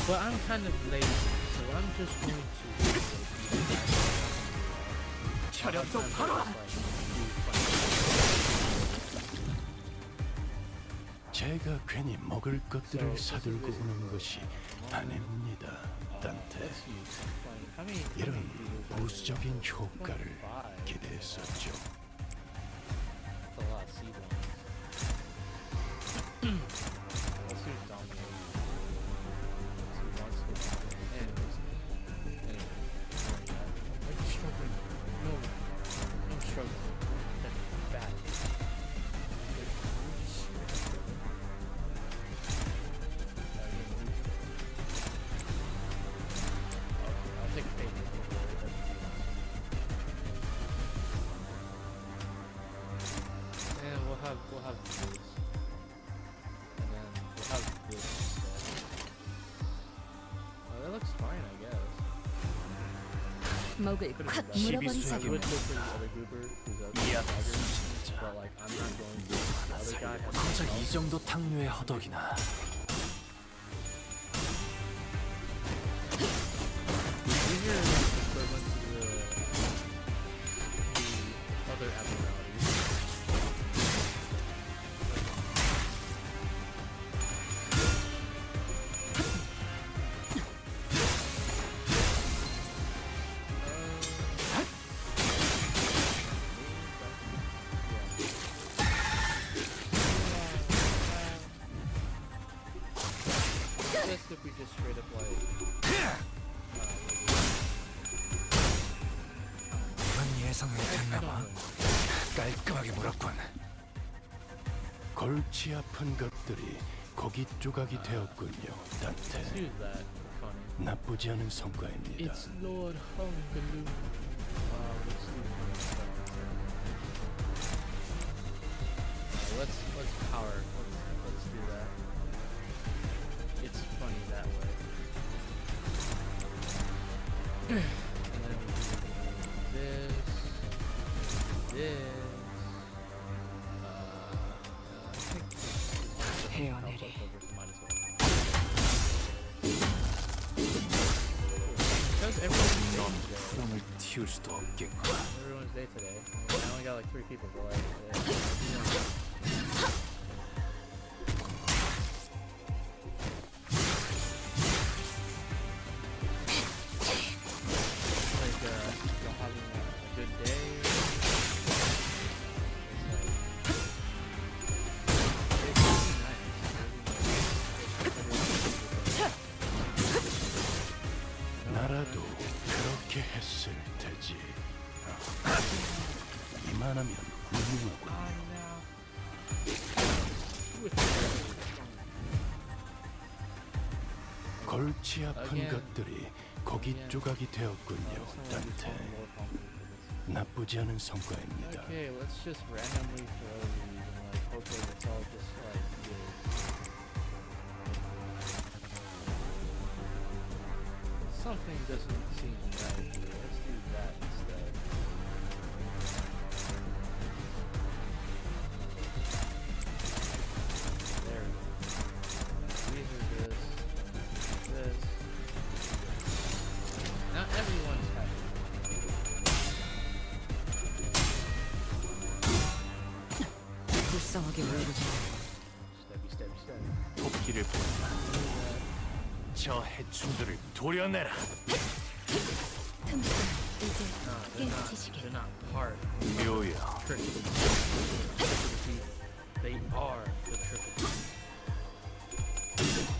But I'm kind of lazy, so I'm just going to. 차렷 똑바로. 제가 괜히 먹을 것들을 사들고 오는 것이 아닙니다, 단테. 이런 부수적인 효과를 기대했었죠. We'll have this, and then we'll have this instead. Oh, that looks fine, I guess. 먹을 콱 물어버린 I 사람. would look for the other goober who's out 이야, there, but like I'm not going to. The other guy has 고작 이 정도 탕류의 허덕이나. These are like equivalent to the other abnormalities. Just if we just straight up like 그런 예상 못했나봐. 깔끔하게 물었군. 골치 아픈 것들이 고기 조각이 되었군요, 단테. let's use that for funny. 나쁘지 않은 성과입니다. It's Lord Hungaloo. Let's do let's power. Let's do that. It's funny that way. And then we do this. I think this is 헤어내리. might as well. Because everyone's 넌 day today. 흐름을 틔울 수도 없겠군. Everyone's day today. I only got like 3 people, but like, y'all having a good day. It's really nice. 나라도 그렇게 했을 테지. 이만하면 훌륭하군요. 골치 아픈 것들이 고기 조각이 되었군요, 단테. 나쁘지 않은 성과입니다. Okay, let's just randomly throw these and like hope that it's all just like good. Something doesn't seem right here. Let's do that instead. There we go. These are this. Now everyone's happy. 불쌍하게 울부짖는 Stabby. 토끼를 보낸다. 저 해충들을 도려내라. 틈새 이제 They're 깨치시게. not part 묘야. trick of the thief. They are the trick of the thief.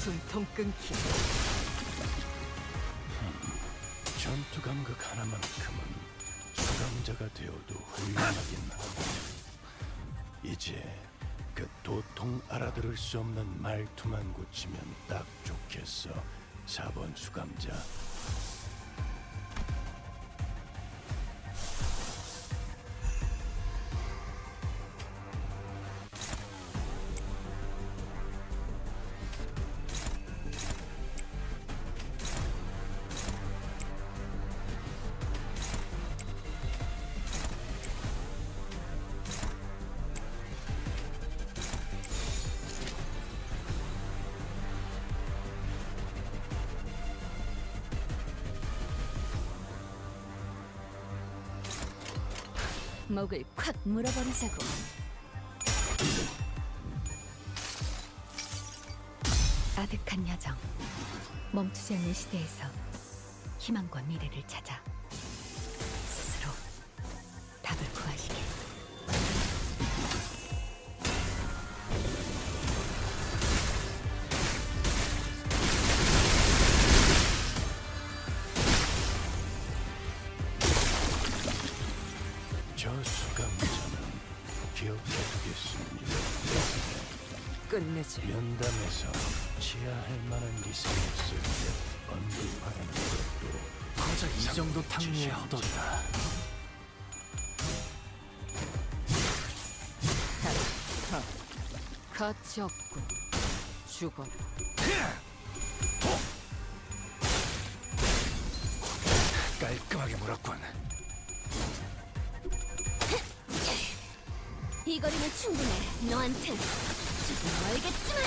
숨통 끊기. 전투 감각 하나만큼은 수감자가 되어도 훌륭하긴 하고 이제 그 도통 알아들을 수 없는 말투만 고치면 딱 좋겠어. 4번 수감자. 목을 콱 물어버리자고. 아득한 여정. 멈추지 않는 시대에서 희망과 미래를 찾아 스스로 답을 구하시길. 저 수감자는 기억해두겠습니다. 끝내지. 면담에서 취하할 만한 이상이 있을 때 언급하는 것도 고작 이 정도 탕류의 허덕이다. 가치 없군. 죽어라. 깔끔하게 물었군. 이 거리면 충분해. 너한텐 지금 알겠지만.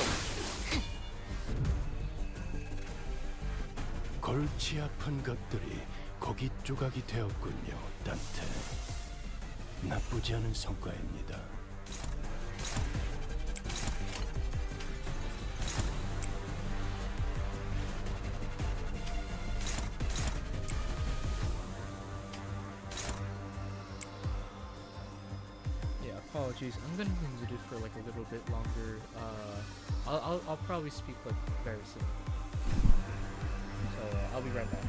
골치 아픈 것들이 고기 조각이 되었군요, 단테. 나쁘지 않은 성과입니다. Yeah, apologies. I'm gonna need it for like a little bit longer. I'll probably speak like very soon. So I'll be right back.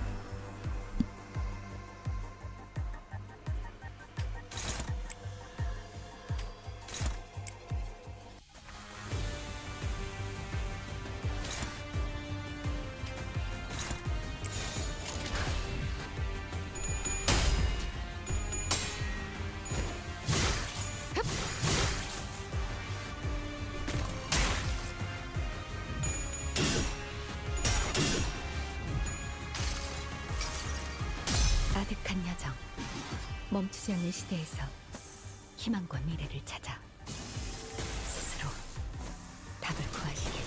아득한 여정. 멈추지 않는 시대에서 희망과 미래를 찾아 스스로 답을 구하시길.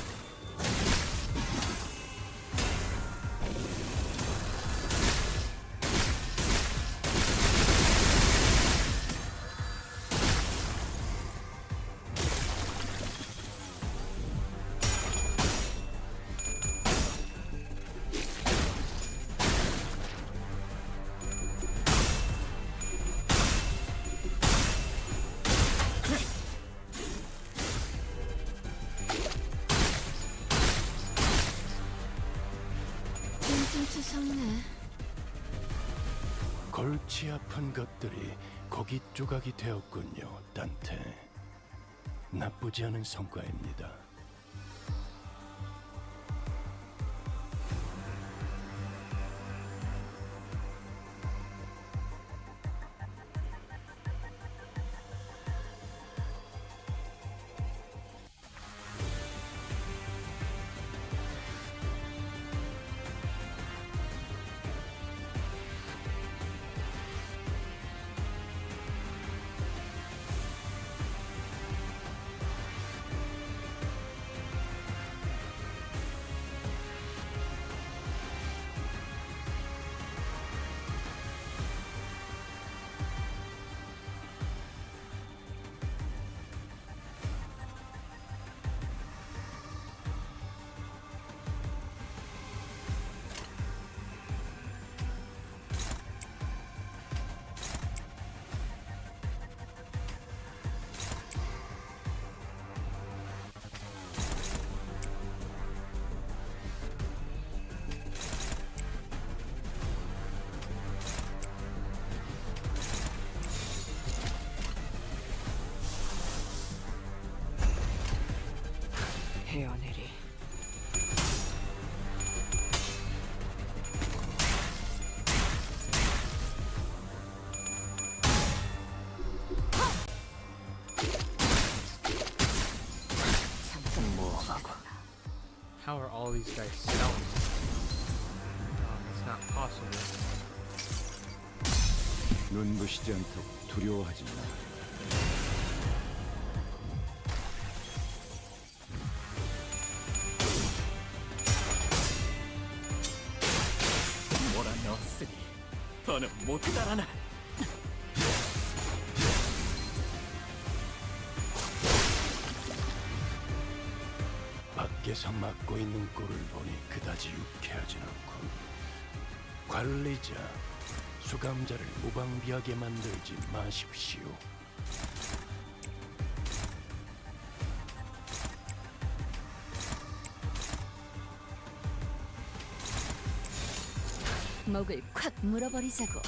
좀 추석네. 골치 아픈 것들이 고기 조각이 되었군요, 단테. 나쁘지 않은 성과입니다. 헤어내리. 모험하고. How are all these guys stealth? It's not possible. 눈부시지 않도록 두려워하지 마. 몰아넣었으니 더는 못 달아나. 밖에서 맡고 있는 꼴을 보니 그다지 유쾌하진 않군. 관리자, 수감자를 무방비하게 만들지 마십시오. 목을 콱 물어버리자고.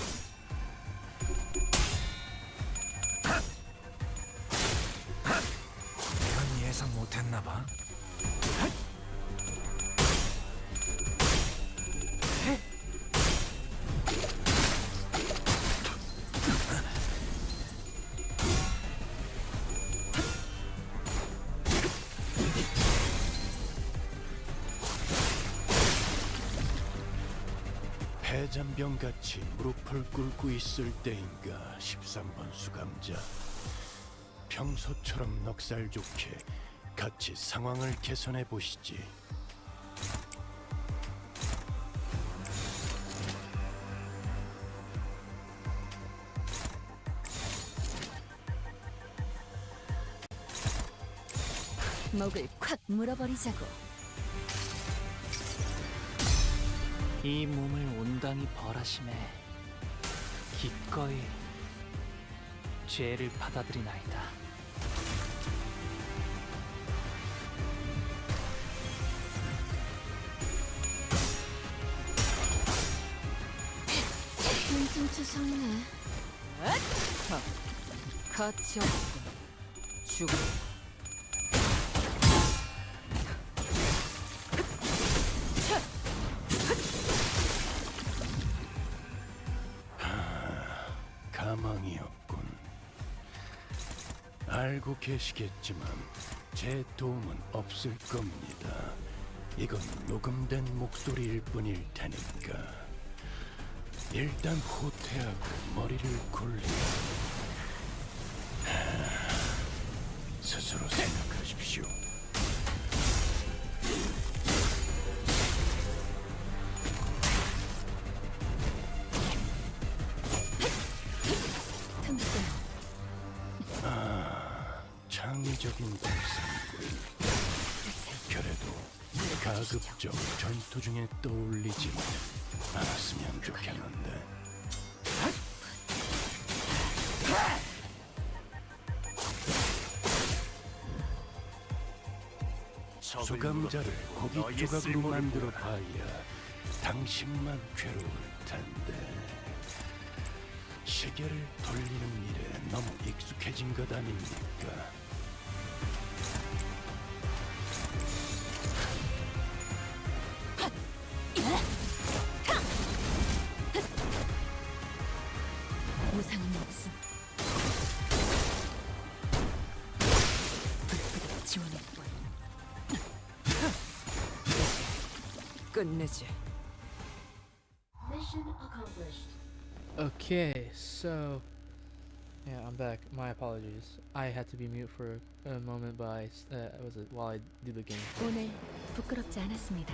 이건 예상 못했나 봐. 패잔병같이 무릎을 꿇고 있을 때인가 13번 수감자. 평소처럼 넉살 좋게 같이 상황을 개선해 보시지. 목을 콱 물어버리자고. 이 몸을 온당히 벌하심에 기꺼이 죄를 받아들이나이다. 진승추성이네. 가치 없군. 죽어. 가망이었군. 알고 계시겠지만 제 도움은 없을 겁니다. 이건 녹음된 목소리일 뿐일 테니까. 일단 후퇴하고 머리를 굴리고 스스로 생각하십시오. 틈새. 창의적인 발상군. 그래도 가급적 전투 중에 떠올리지 않았으면 좋겠는데. 수감자를 고기 조각으로 만들어 봐야 당신만 괴로울 텐데. 시계를 돌리는 일에 너무 익숙해진 것 아닙니까? 무상은 없음. 불빛 지원할 뿐. 끝내지. Okay, so yeah, I'm back. My apologies. I had to be mute for a moment, but while I do the game. 오늘 부끄럽지 않았습니다.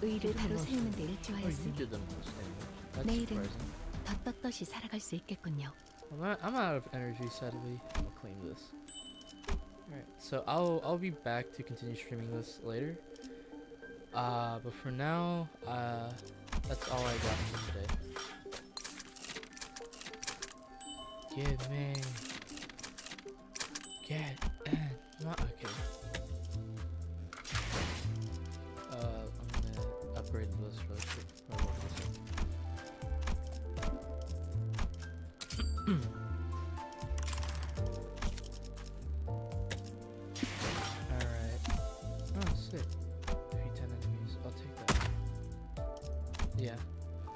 의를 바로 세우는 데 Oh, you 일조하였으니 did the most damage. That's 내일은 surprising. 더 떳떳이 살아갈 수 있겠군요. I'm out of energy, sadly. I'll claim this. Alright, so I'll be back to continue streaming this later. But for now, that's all I got for today. Give me. Get in. Okay. I'm gonna upgrade this really quick. Alright. Oh, sick. Defeat 10 enemies. I'll take that. Yeah.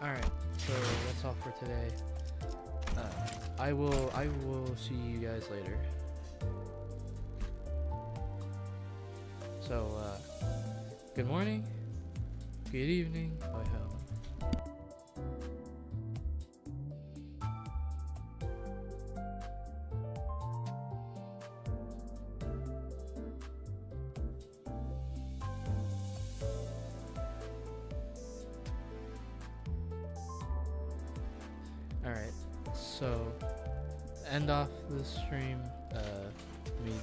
Alright. So that's all for today. I will see you guys later. So, good morning, good evening, bye home. Alright, so end off the stream, me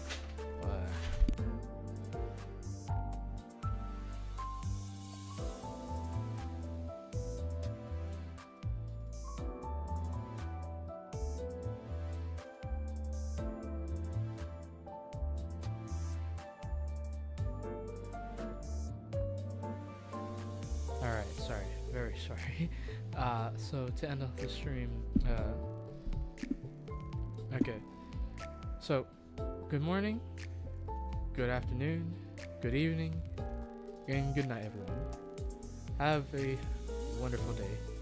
sorry. So to end off the stream, okay. So, good morning, good afternoon, good evening, and good night, everyone. Have a wonderful day.